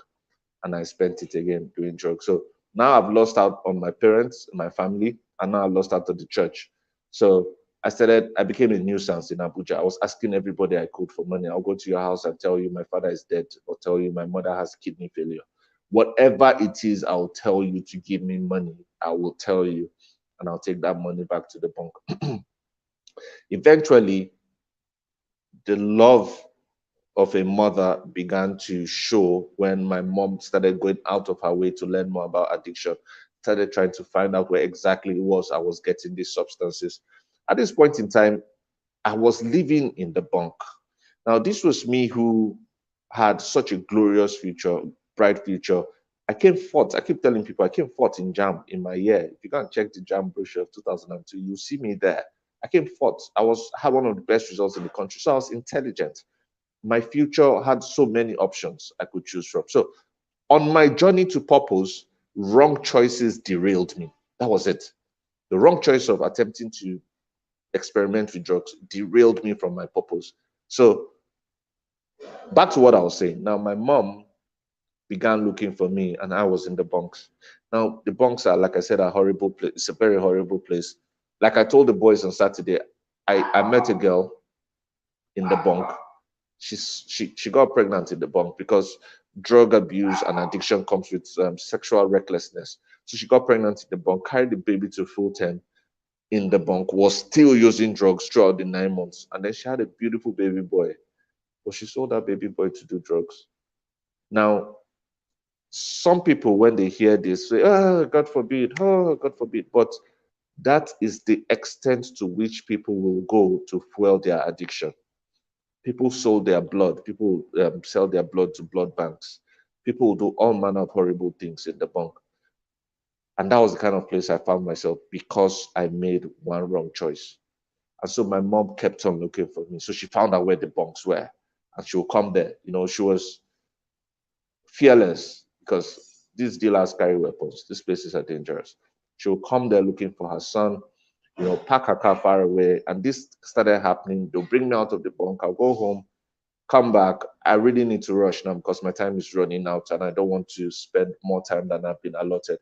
and I spent it again doing drugs. So now I've lost out on my parents, my family, and now I've lost out on the church. So I became a nuisance in Abuja. I was asking everybody I could for money. I'll go to your house and tell you my father is dead, or tell you my mother has kidney failure. Whatever it is, I'll tell you to give me money. I will tell you, and I'll take that money back to the bank. Eventually, the love of a mother began to show when my mom started going out of her way to learn more about addiction, started trying to find out where exactly it was I was getting these substances. At this point in time, I was living in the bunk. Now, this was me who had such a glorious future, bright future. I came fourth. I keep telling people I came fourth in JAMB in my year. If you go and check the JAMB brochure of 2002, you'll see me there. I came fourth. Had one of the best results in the country. So I was intelligent. my future had so many options I could choose from. So on my journey to purpose, wrong choices derailed me. That was it. The wrong choice of attempting to experiment with drugs derailed me from my purpose. So back to what I was saying. Now my mom began looking for me, and I was in the bunks. Now the bunks are, like I said, a horrible place. It's a very horrible place. Like I told the boys on Saturday, I met a girl in the bunk. She got pregnant in the bunk because drug abuse and addiction comes with sexual recklessness. So she got pregnant in the bunk, carried the baby to full term in the bunk, was still using drugs throughout the 9 months, and then she had a beautiful baby boy. But she sold that baby boy to do drugs. Now, some people, when they hear this, say, "Oh, God forbid! Oh, God forbid!" But that is the extent to which people will go to fuel their addiction. People sold their blood. People sell their blood to blood banks. People do all manner of horrible things in the bunk. And that was the kind of place I found myself because I made one wrong choice. And so my mom kept on looking for me. So she found out where the bunks were and she would come there. You know, she was fearless because these dealers carry weapons. These places are dangerous. She would come there looking for her son, you know, park her car far away. And this started happening. They'll bring me out of the bunk. I'll go home, come back. I really need to rush now because my time is running out and I don't want to spend more time than I've been allotted.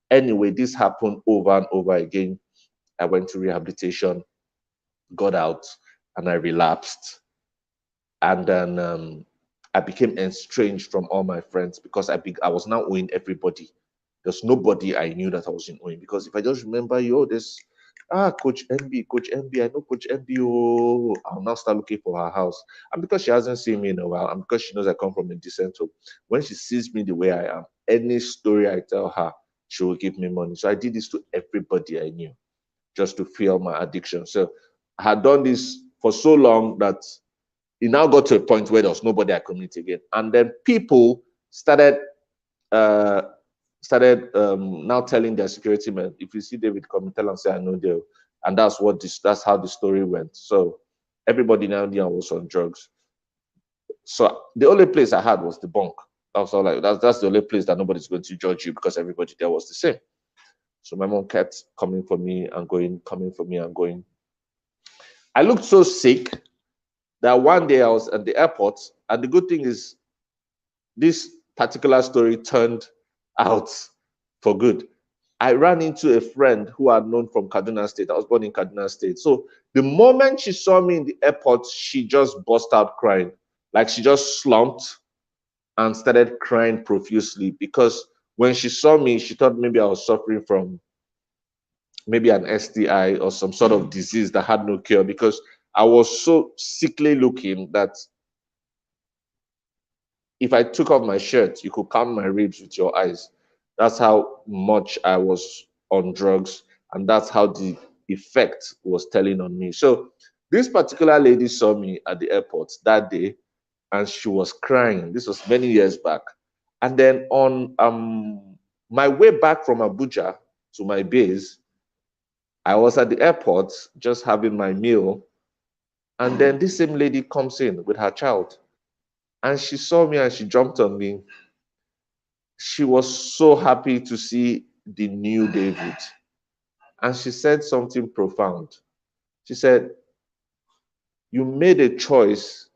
Anyway, this happened over and over again. I went to rehabilitation, got out, and I relapsed. And then I became estranged from all my friends because I was now owing everybody. There's nobody I knew that I was in owing because if I just remember, this Coach Coach MB, I know Coach MB. Oh, I'll now start looking for her house. And because she hasn't seen me in a while, and because she knows I come from a decent home, when she sees me the way I am, any story I tell her, she will give me money. So I did this to everybody I knew just to fuel my addiction. So I had done this for so long that it now got to a point where there was nobody I could meet again. And then people uh, now telling their security men, if you see David come, tell and say I know Dale. And that's how the story went. So everybody now knew I was on drugs. So the only place I had was the bunk. I was all like, that's the only place that nobody's going to judge you because everybody there was the same. So my mom kept coming for me and going, coming for me and going. I looked so sick that one day I was at the airport, and the good thing is this particular story turned out for good. I ran into a friend who I had known from Kaduna State. I was born in Kaduna State. So the moment she saw me in the airport, she just burst out crying. Like she just slumped and started crying profusely because when she saw me, she thought maybe I was suffering from maybe an STI or some sort of disease that had no cure because I was so sickly looking that if I took off my shirt, you could count my ribs with your eyes. That's how much I was on drugs, and that's how the effect was telling on me. So this particular lady saw me at the airport that day, and she was crying. This was many years back. And then on my way back from Abuja to my base, I was at the airport just having my meal, and then this same lady comes in with her child. And she saw me and she jumped on me. She was so happy to see the new David. And she said something profound. She said, "You made a choice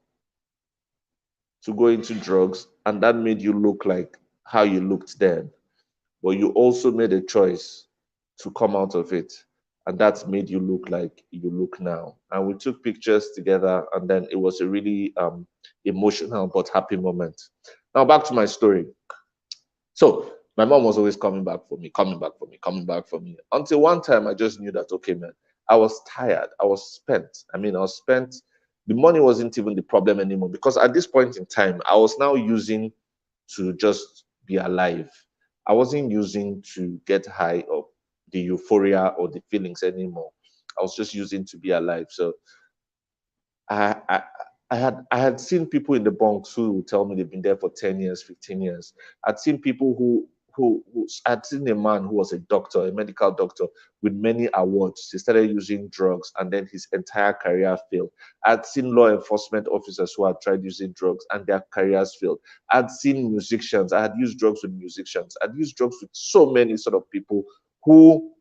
to go into drugs, and that made you look like how you looked then. But you also made a choice to come out of it, and that's made you look like you look now." And we took pictures together, and then it was a really emotional but happy moment. Now back to my story. So my mom was always coming back for me, coming back for me, coming back for me. Until one time I just knew that, okay, man, I was tired. I was spent. I was spent. The money wasn't even the problem anymore because at this point in time, I was now using to just be alive. I wasn't using to get high of the euphoria or the feelings anymore. I was just using to be alive. So I, I I had seen people in the bunks who would tell me they've been there for 10 years, 15 years. I'd seen people who I'd seen a man who was a doctor, a medical doctor with many awards. He started using drugs and then his entire career failed. I'd seen law enforcement officers who had tried using drugs and their careers failed. I'd seen musicians. I had used drugs with musicians. I'd used drugs with so many sort of people who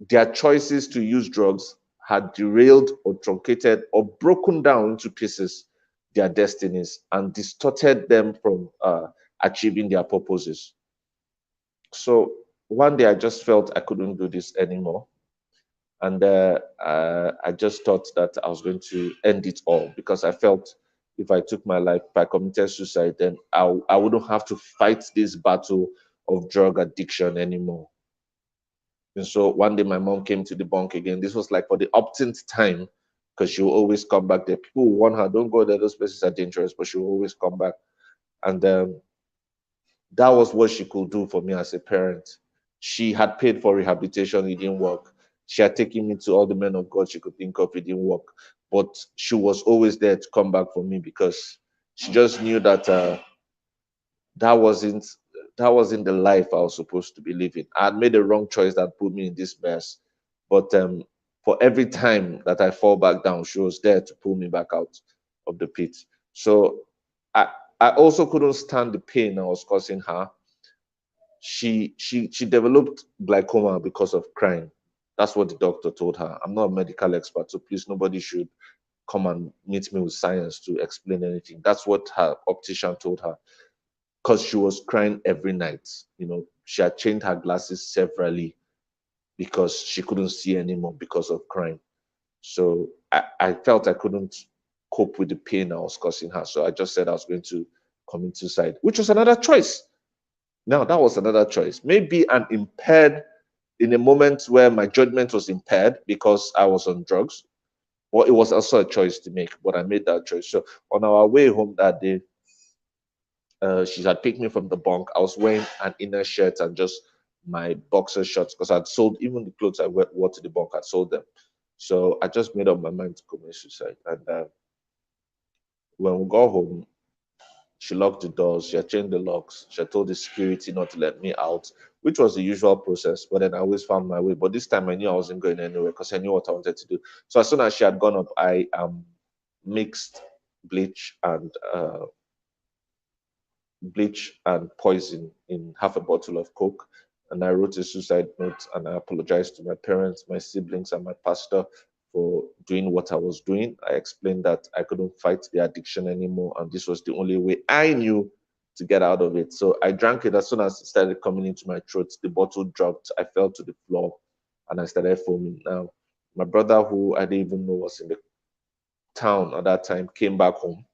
their choices to use drugs had derailed or truncated or broken down into pieces their destinies and distorted them from achieving their purposes. So one day I just felt I couldn't do this anymore. And I just thought that I was going to end it all because I felt if I took my life, if I committed suicide, then I wouldn't have to fight this battle of drug addiction anymore. And so one day my mom came to the bunk again. This was like for the upteenth time because she will always come back there. People will warn her, don't go there, those places are dangerous, but she will always come back. And that was what she could do for me as a parent. She had paid for rehabilitation, it didn't work. She had taken me to all the men of God she could think of, it didn't work. But she was always there to come back for me because she just knew that that wasn't the life I was supposed to be living. I had made a wrong choice that put me in this mess. But for every time that I fall back down, she was there to pull me back out of the pit. So I also couldn't stand the pain I was causing her. She developed glaucoma because of crying. That's what the doctor told her. I'm not a medical expert, so please nobody should come and meet me with science to explain anything. That's what her optician told her because she was crying every night. You know, she had changed her glasses severally because she couldn't see anymore because of crying. So I felt I couldn't cope with the pain I was causing her. So I just said I was going to commit suicide, which was another choice. Now, that was another choice. Maybe an impaired, in a moment where my judgment was impaired because I was on drugs, or it was also a choice to make, but I made that choice. So on our way home that day, she had picked me from the bunk. I was wearing an inner shirt and just my boxer shorts because I'd sold even the clothes I wore to the bunk, I'd sold them. So I just made up my mind to commit suicide. And when we got home, she locked the doors, she had changed the locks, she had told the security not to let me out, which was the usual process. But then I always found my way. But this time I knew I wasn't going anywhere because I knew what I wanted to do. So as soon as she had gone up, I mixed bleach and poison in half a bottle of Coke. And I wrote a suicide note and I apologized to my parents, my siblings, and my pastor for doing what I was doing. I explained that I couldn't fight the addiction anymore, and this was the only way I knew to get out of it. So I drank it. As soon as it started coming into my throat, the bottle dropped. I fell to the floor and I started foaming. Now, my brother, who I didn't even know was in the town at that time, came back home.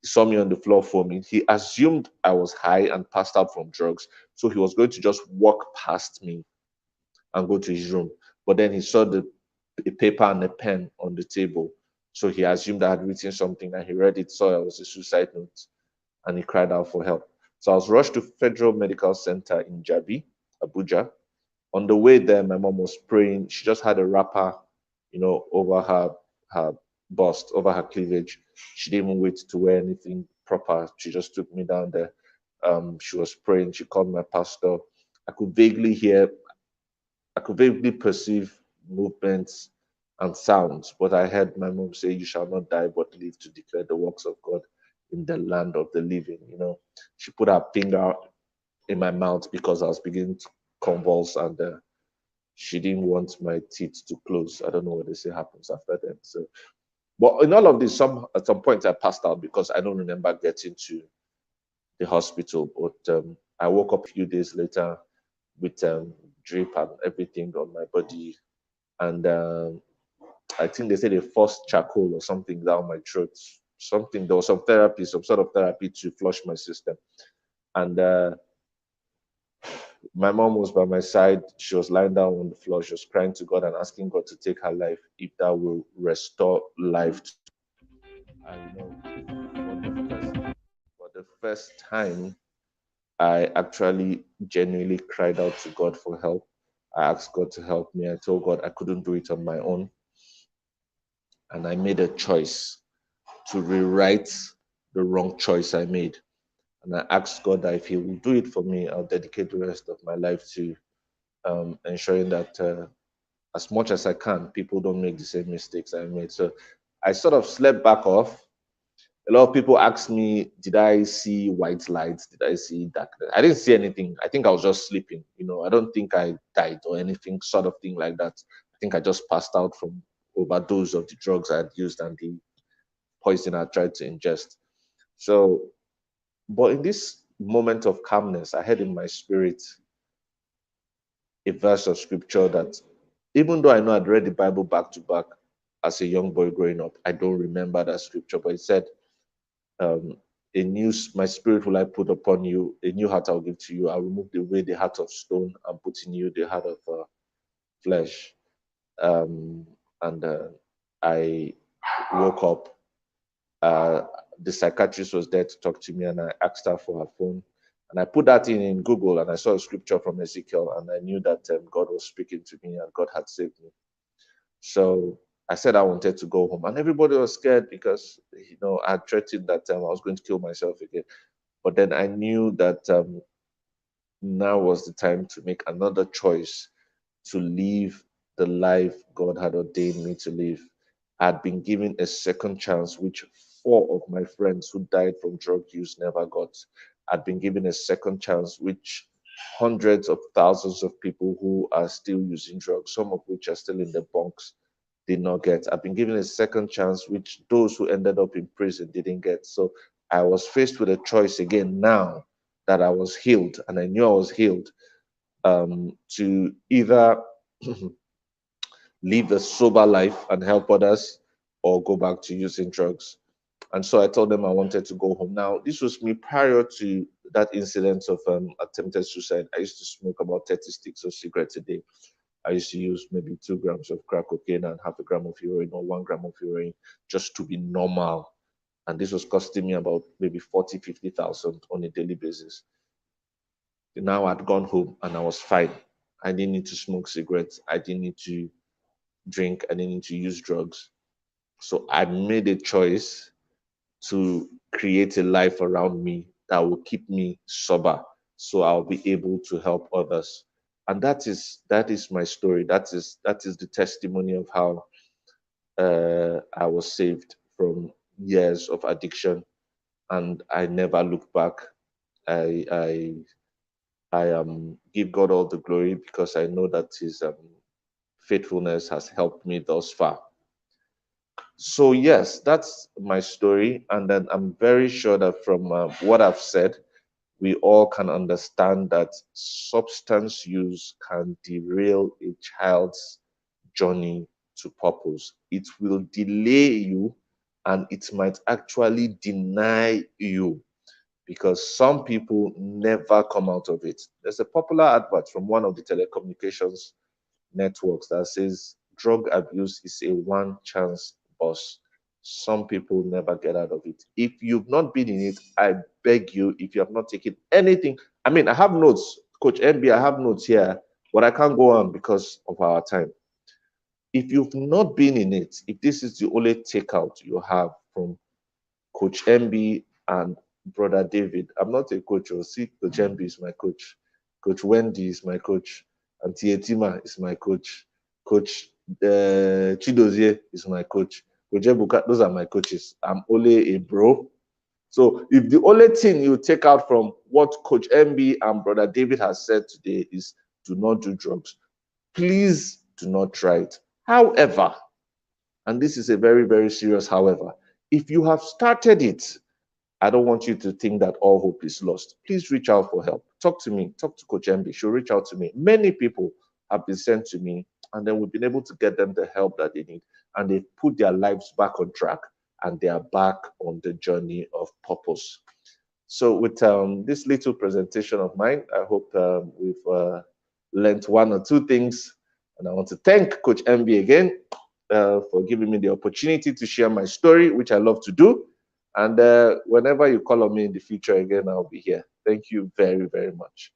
He saw me on the floor foaming. He assumed I was high and passed out from drugs. So he was going to just walk past me and go to his room. But then he saw a paper and a pen on the table. So he assumed I had written something and he read it, saw it was a suicide note, and he cried out for help. So I was rushed to Federal Medical Center in Jabi, Abuja. On the way there, my mom was praying. She just had a wrapper, over her bust, over her cleavage. She didn't even wait to wear anything proper. She just took me down there. She was praying. She called my pastor. I could vaguely perceive movements and sounds, but I heard my mom say, "You shall not die, but live to declare the works of God in the land of the living." She put her finger in my mouth because I was beginning to convulse, and she didn't want my teeth to close. I don't know what they say happens after that. So, but in all of this, at some point I passed out because I don't remember getting to the hospital. But I woke up a few days later with drip and everything on my body, and I think they said they forced charcoal or something down my throat. There was some sort of therapy to flush my system. And my mom was by my side. She was lying down on the floor. She was crying to God and asking God to take her life if that will restore life. And for the first time, I actually genuinely cried out to God for help. I asked God to help me. I told God I couldn't do it on my own. And I made a choice to rewrite the wrong choice I made. And I asked God that if He will do it for me, I'll dedicate the rest of my life to ensuring that as much as I can, people don't make the same mistakes I made. So I sort of slept back off. A lot of people ask me, did I see white lights? Did I see darkness? I didn't see anything. I think I was just sleeping. I don't think I died or anything sort of thing like that. I think I just passed out from overdose of the drugs I had used and the poison I tried to ingest. So, but in this moment of calmness, I had in my spirit a verse of scripture that, even though I know I'd read the Bible back to back as a young boy growing up, I don't remember that scripture, but it said, my spirit will I put upon you, a new heart I'll give to you. I'll remove away the heart of stone and put in you the heart of flesh. And I woke up. The psychiatrist was there to talk to me, and I asked her for her phone. And I put that in Google, and I saw a scripture from Ezekiel, and I knew that God was speaking to me and God had saved me. So I said I wanted to go home, and everybody was scared because I had threatened that I was going to kill myself again. But then I knew that now was the time to make another choice to live the life God had ordained me to live. I had been given a second chance, which 4 of my friends who died from drug use never got. I'd been given a second chance, which hundreds of thousands of people who are still using drugs, some of which are still in the bunks, did not get. I've been given a second chance, which those who ended up in prison didn't get. So I was faced with a choice again now that I was healed, and I knew I was healed, to either live a sober life and help others or go back to using drugs. And so I told them I wanted to go home. Now, this was me prior to that incident of attempted suicide. I used to smoke about 30 sticks of cigarettes a day. I used to use maybe 2 grams of crack cocaine and half a gram of heroin or 1 gram of heroin just to be normal. And this was costing me about maybe 40, 50,000 on a daily basis. Now I'd gone home and I was fine. I didn't need to smoke cigarettes. I didn't need to drink. I didn't need to use drugs. So I made a choice to create a life around me that will keep me sober, so I'll be able to help others. And that is my story. That is the testimony of how I was saved from years of addiction, and I never looked back. I give God all the glory because I know that His faithfulness has helped me thus far. So yes, that's my story, and then I'm very sure that from what I've said, we all can understand that substance use can derail a child's journey to purpose. It will delay you, and it might actually deny you, because some people never come out of it. There's a popular advert from one of the telecommunications networks that says drug abuse is a one chance bust. Some people never get out of it. If you've not been in it, I beg you, if you have not taken anything, I mean, I have notes, Coach MB, I have notes here, but I can't go on because of our time. If you've not been in it, if this is the only takeout you have from Coach MB and Brother David, I'm not a coach. Or see, Coach MB is my coach. Coach Wendy is my coach. And Tietima is my coach. Coach Chidozie is my coach. Coach Ebuka, those are my coaches. I'm only a bro. So if the only thing you take out from what Coach MB and Brother David has said today is do not do drugs, please do not try it. However, and this is a very, very serious however, if you have started it, I don't want you to think that all hope is lost. Please reach out for help. Talk to me. Talk to Coach MB. She'll reach out to me. Many people have been sent to me, and then we've been able to get them the help that they need. And they've put their lives back on track, and they are back on the journey of purpose. So with this little presentation of mine, I hope we've learned one or two things. And I want to thank Coach MB again for giving me the opportunity to share my story, which I love to do. And whenever you call on me in the future again, I'll be here. Thank you very, very much.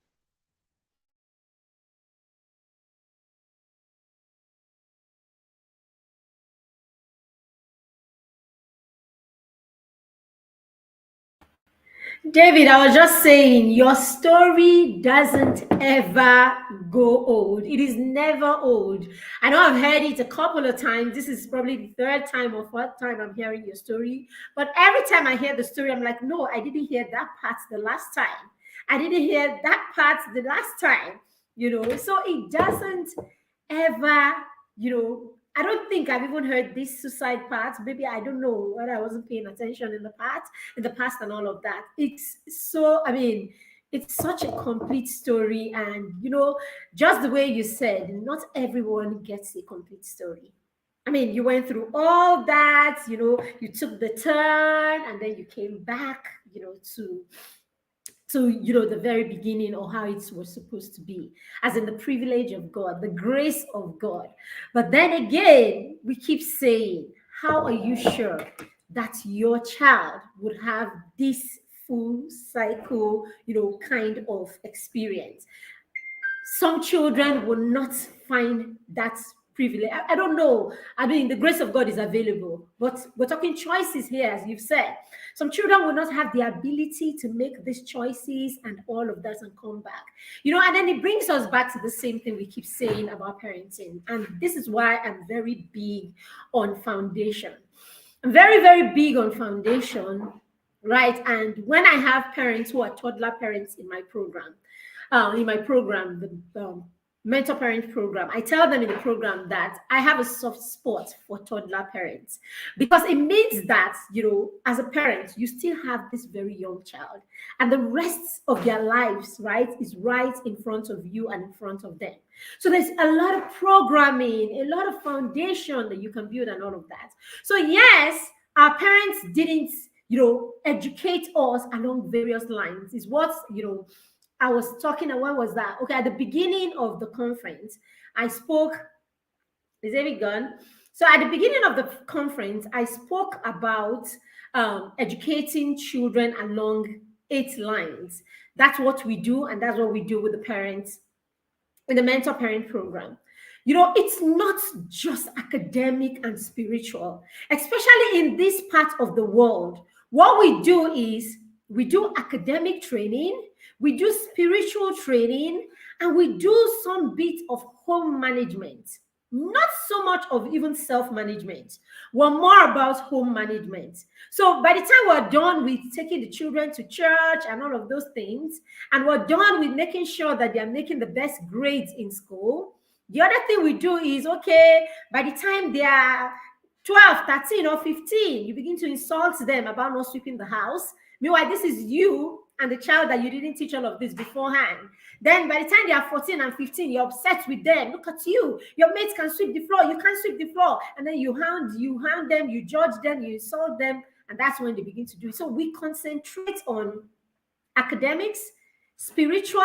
David, I was just saying, your story doesn't ever go old. It is never old. I know I've heard it a couple of times. This is probably the third time or fourth time I'm hearing your story. But every time I hear the story, I'm like, no, I didn't hear that part the last time. I didn't hear that part the last time, So it doesn't ever, I don't think I've even heard this suicide part. Maybe I don't know whether I wasn't paying attention in the past and all of that. It's so, I mean, it's such a complete story. And, just the way you said, not everyone gets a complete story. I mean, you went through all that, you took the turn and then you came back, to the very beginning, or how it was supposed to be, as in the privilege of God, the grace of God. But then again, we keep saying, how are you sure that your child would have this full cycle, kind of experience? Some children will not find that privilege. I don't know. I mean, the grace of God is available, but we're talking choices here, as you've said. Some children will not have the ability to make these choices and all of that and come back. And then it brings us back to the same thing we keep saying about parenting. And this is why I'm very big on foundation. I'm very, very big on foundation, right? And when I have parents who are toddler parents in my program, the mentor parent program, I tell them in the program that I have a soft spot for toddler parents, because it means that, as a parent, you still have this very young child, and the rest of their lives, right, is right in front of you and in front of them. So there's a lot of programming, a lot of foundation that you can build and all of that. So yes, our parents didn't, educate us along various lines, is what, I was talking, and when was that? Okay, at the beginning of the conference, I spoke. Is David gone? So at the beginning of the conference, I spoke about educating children along 8 lines. That's what we do, and that's what we do with the parents in the mentor parent program. It's not just academic and spiritual, especially in this part of the world. What we do is we do academic training, we do spiritual training, and we do some bit of home management. Not so much of even self-management. We're more about home management. So by the time we're done with taking the children to church and all of those things, and we're done with making sure that they're making the best grades in school, the other thing we do is, okay, by the time they are 12, 13, or 15, you begin to insult them about not sweeping the house. Meanwhile, this is you and the child that you didn't teach all of this beforehand. Then by the time they are 14 and 15, you're upset with them. Look at you. Your mates can sweep the floor. You can't sweep the floor. And then you hound them, you judge them, you insult them. And that's when they begin to do it. So we concentrate on academics, spiritual,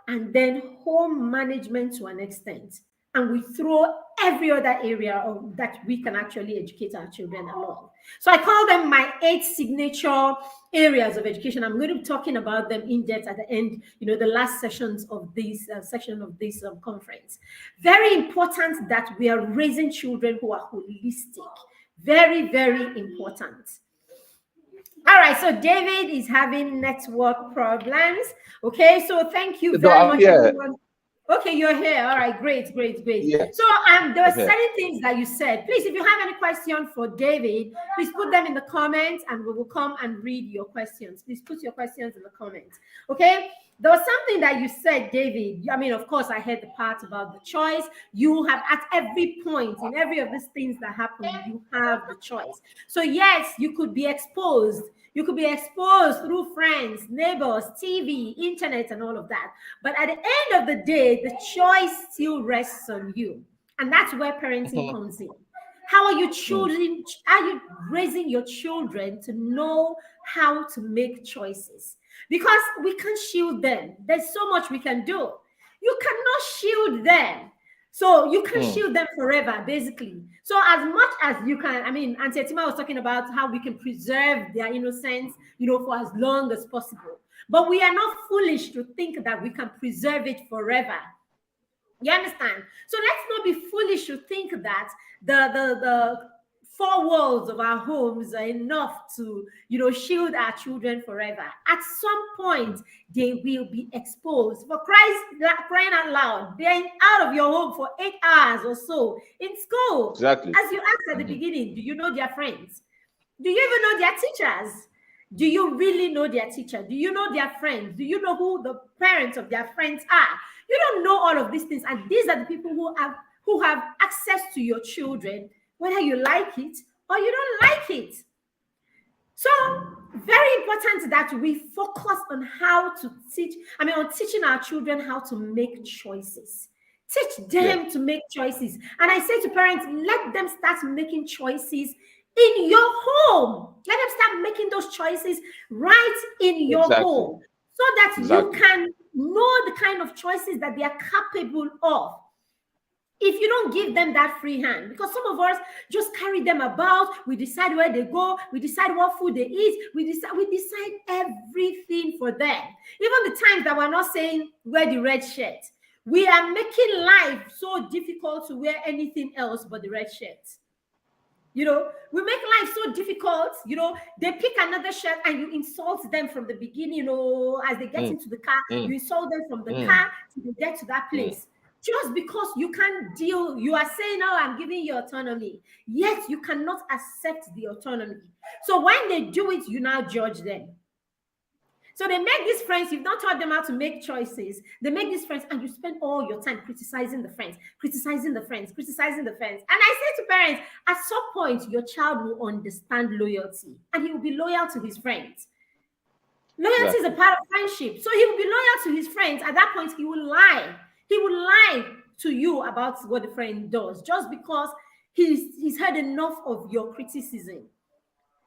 and then home management to an extent. And we throw every other area that we can actually educate our children along. So I call them my 8 signature areas of education. I'm going to be talking about them in depth at the end, the last sessions of this section of this conference. Very important that we are raising children who are holistic. Very, very important. All right, so David is having network problems. Okay, so thank you very much, everyone. Okay, you're here. All right, great. Yeah. So there are certain things that you said. Please, if you have any question for David, please put them in the comments and we will come and read your questions. Please put your questions in the comments. Okay, there was something that you said, David. I mean, of course, I heard the part about the choice. You have, at every point, in every of these things that happen, you have the choice. So yes, you could be exposed. You could be exposed through friends, neighbors, TV, internet, and all of that. But at the end of the day, the choice still rests on you. And that's where parenting comes in. How are you choosing? Are you raising your children to know how to make choices? Because we can't shield them. There's so much we can do. You cannot shield them. So you can shield them forever, basically. So as much as you can, I mean, Auntie Etima was talking about how we can preserve their innocence, for as long as possible. But we are not foolish to think that we can preserve it forever. You understand? So let's not be foolish to think that the four walls of our homes are enough to, shield our children forever. At some point, they will be exposed. For Christ, crying out loud, being out of your home for 8 hours or so in school. Exactly. As you asked at the beginning, do you know their friends? Do you even know their teachers? Do you really know their teacher? Do you know their friends? Do you know who the parents of their friends are? You don't know all of these things. And these are the people who have access to your children, whether you like it or you don't like it. So, very important that we focus on how to on teaching our children how to make choices. Teach them to make choices. And I say to parents, let them start making choices in your home. Let them start making those choices right in your home, so that you can know the kind of choices that they are capable of. If you don't give them that free hand, because some of us just carry them about, we decide where they go, we decide what food they eat, we decide everything for them. Even the times that we're not saying wear the red shirt, we are making life so difficult to wear anything else but the red shirt. We make life so difficult. They pick another shirt and you insult them from the beginning. As they get into the car, you insult them from the car till they get to that place. Just because you can't deal, you are saying, "Oh, I'm giving you autonomy," yet you cannot accept the autonomy. So when they do it, you now judge them. So they make these friends, you've not taught them how to make choices. They make these friends, and you spend all your time criticizing the friends. And I say to parents, at some point, your child will understand loyalty, and he will be loyal to his friends. Loyalty is a part of friendship. So he will be loyal to his friends. At that point, he will lie. He will lie to you about what the friend does, just because he's heard enough of your criticism.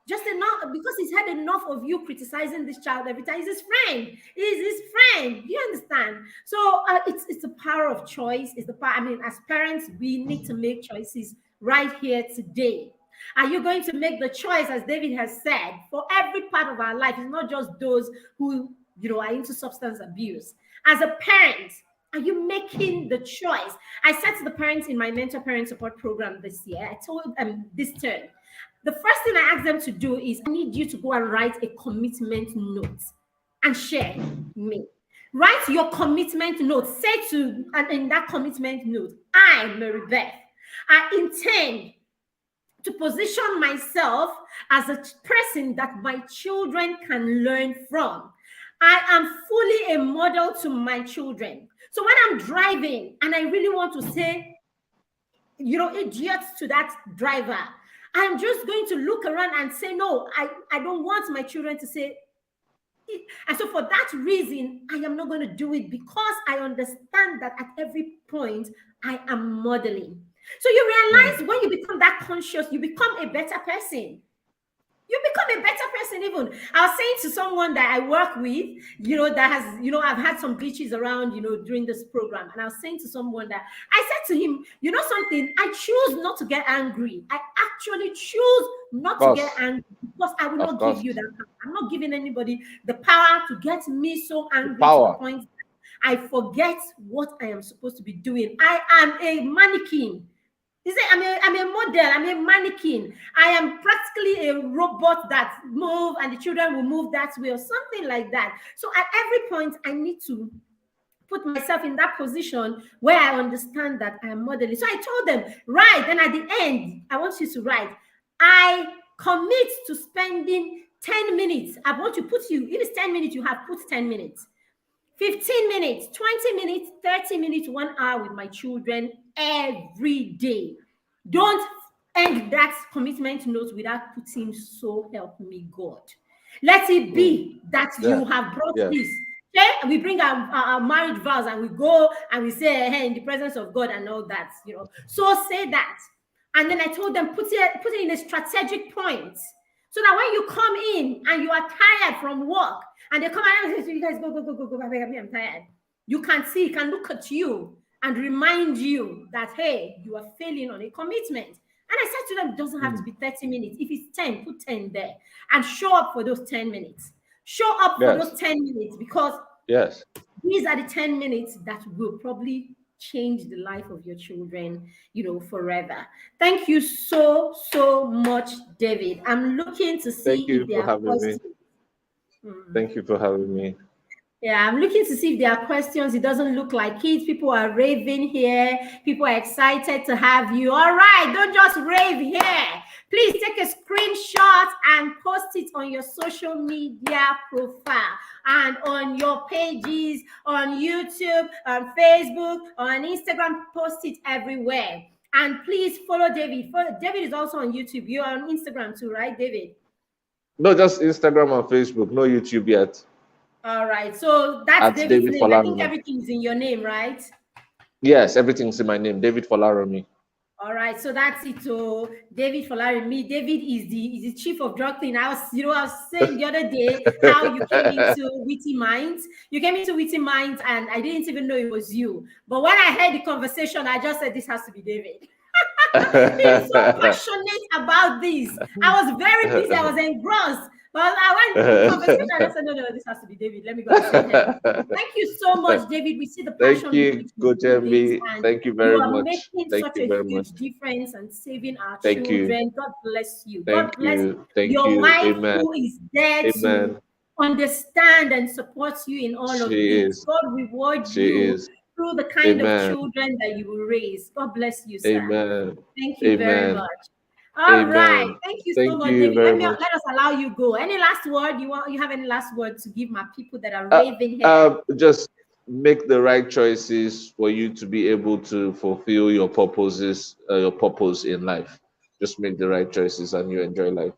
Just enough, because he's had enough of you criticizing this child every time. He's his friend. He's his friend. You understand? So it's a power of choice. It's the power. As parents, we need to make choices right here today. Are you going to make the choice, as David has said, for every part of our life? It's not just those who are into substance abuse. As a parent, are you making the choice? I said to the parents in my mentor parent support program this year, I told them this term, the first thing I asked them to do is, I need you to go and write a commitment note and share me. Write your commitment note. Say in that commitment note, I, Mary Beth, I intend to position myself as a person that my children can learn from. I am fully a model to my children. So when I'm driving and I really want to say, idiots to that driver, I'm just going to look around and say, no, I don't want my children to say it. And so for that reason, I am not going to do it, because I understand that at every point I am modeling. So you realize when you become that conscious, you become a better person. You become a better person. Even I was saying to someone that I work with, that has, I've had some glitches around, during this program. And I was saying to someone that I said to him, something, I choose not to get angry. I actually choose not to get angry, because I will not give you that power. I'm not giving anybody the power to get me so angry to the point that I forget what I am supposed to be doing. I am a mannequin. He said, I'm a model, I'm a mannequin. I am practically a robot that moves, and the children will move that way or something like that. So at every point, I need to put myself in that position where I understand that I am modeling. So I told them, write. Then at the end, I want you to write, I commit to spending 10 minutes. I want to put you, if it's 10 minutes, you have put 10 minutes. 15 minutes, 20 minutes, 30 minutes, 1 hour with my children every day. Don't end that commitment note without putting "so help me God." Let it be that you have brought this. Okay? We bring our marriage vows and we go and we say, hey, in the presence of God and all that, So say that. And then I told them, put it in a strategic point, so that when you come in and you are tired from work, and they come out and say, you guys, go, I'm tired. You can see, can look at you and remind you that, hey, you are failing on a commitment. And I said to them, it doesn't have to be 30 minutes. If it's 10, put 10 there and show up for those 10 minutes. Show up for those 10 minutes, because these are the 10 minutes that will probably change the life of your children, forever. Thank you so, so much, David. I'm looking to Thank see you if there for are having me. questions. Hmm. Thank you for having me. Yeah, I'm looking to see if there are questions. It doesn't look like it. People are raving here. People are excited to have you. All right, don't just rave here. Please take a screenshot and post it on your social media profile and on your pages, on YouTube, on Facebook, on Instagram. Post it everywhere. And please follow David. David is also on YouTube. You're on Instagram too, right, David? No, just Instagram and Facebook, no YouTube yet. All right. So that's At David's David name. I think Folaromi. everything is in your name, right? Yes, everything's in my name, David Folaromi. All right, so that's it. So David Me. David is the chief of drug thing. I was saying the other day how you came into Witty Minds. You came into Witty Minds, and I didn't even know it was you. But when I heard the conversation, I just said this has to be David. He's so passionate about this. I was very busy. I was engrossed. But I went to the conversation and I said, no, this has to be David. Let me go and say hello. Thank you so much, David. We see the Thank passion with you, which you Coach do this, MB. and Thank you you very are much. making Thank such you a very much. huge difference and saving our Thank you. children. God bless you. Thank God bless you. Thank your you. wife Amen. who is there Amen. to understand and support you in all of She this. is. God reward She you is. through the kind of Amen. children that you will raise. God bless you, sir. Amen. Thank you very Amen. much. All right. Amen. Thank you so Thank much, you David. very much. Let us allow you go. Any last word you have any last word to give my people that are raving here? Just make the right choices for you to be able to fulfill your purposes, your purpose in life. Just make the right choices and you enjoy life.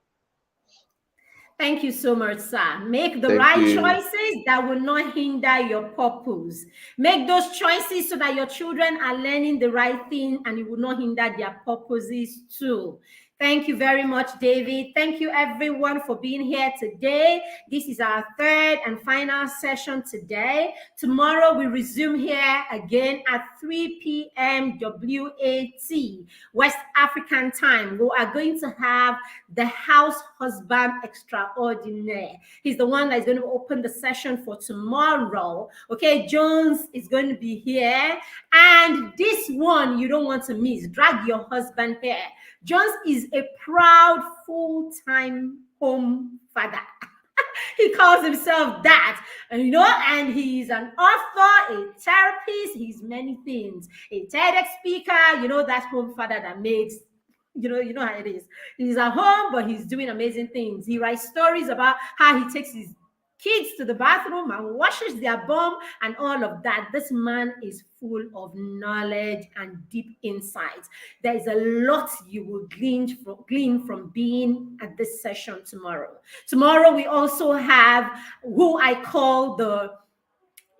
Thank you so much, sir. Make the Thank right you. choices that will not hinder your purpose. Make those choices so that your children are learning the right thing and it will not hinder their purposes too. Thank you very much, David. Thank you, everyone, for being here today. This is our third and final session today. Tomorrow, we resume here again at 3 p.m. WAT, West African time. We are going to have the house husband extraordinaire. He's the one that is going to open the session for tomorrow. Okay, Jones is going to be here. And this one you don't want to miss. Drag your husband here. Jones is a proud full-time home father. He calls himself that, and he's an author, a therapist, he's many things, a TEDx speaker, that home father that makes, you know how it is. He's at home, but he's doing amazing things. He writes stories about how he takes his kids to the bathroom and washes their bum and all of that. This man is full of knowledge and deep insights. There is a lot you will glean from being at this session tomorrow. Tomorrow, we also have who I call the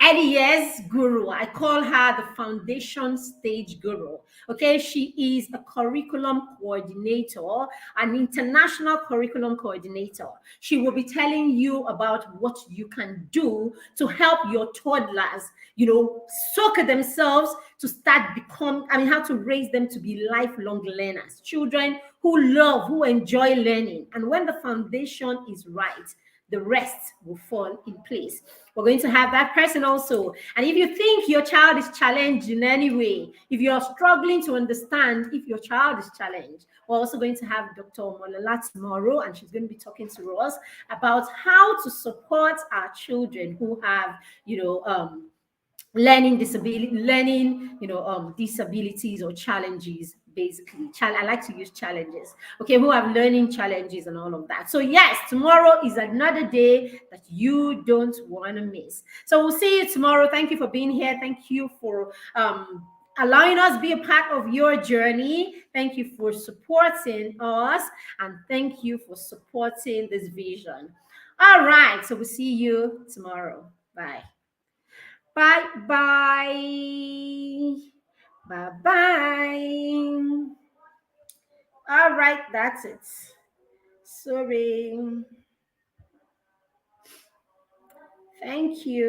LES guru. I call her the foundation stage guru. Okay, she is a curriculum coordinator, an international curriculum coordinator. She will be telling you about what you can do to help your toddlers, soak themselves to start how to raise them to be lifelong learners, children who enjoy learning. And when the foundation is right, the rest will fall in place. We're going to have that person also. And if you think your child is challenged in any way, if you're struggling to understand if your child is challenged, we're also going to have Dr. Omolola tomorrow, and she's going to be talking to us about how to support our children who have, disabilities or challenges. Basically, I like to use challenges, okay, who have learning challenges and all of that. So yes, tomorrow is another day that you don't want to miss. So we'll see you tomorrow. Thank you for being here. Thank you for allowing us be a part of your journey. Thank you for supporting us, and thank you for supporting this vision. All right, so we'll see you tomorrow. Bye. Bye bye. Bye bye. All right, that's it. Sorry. Thank you.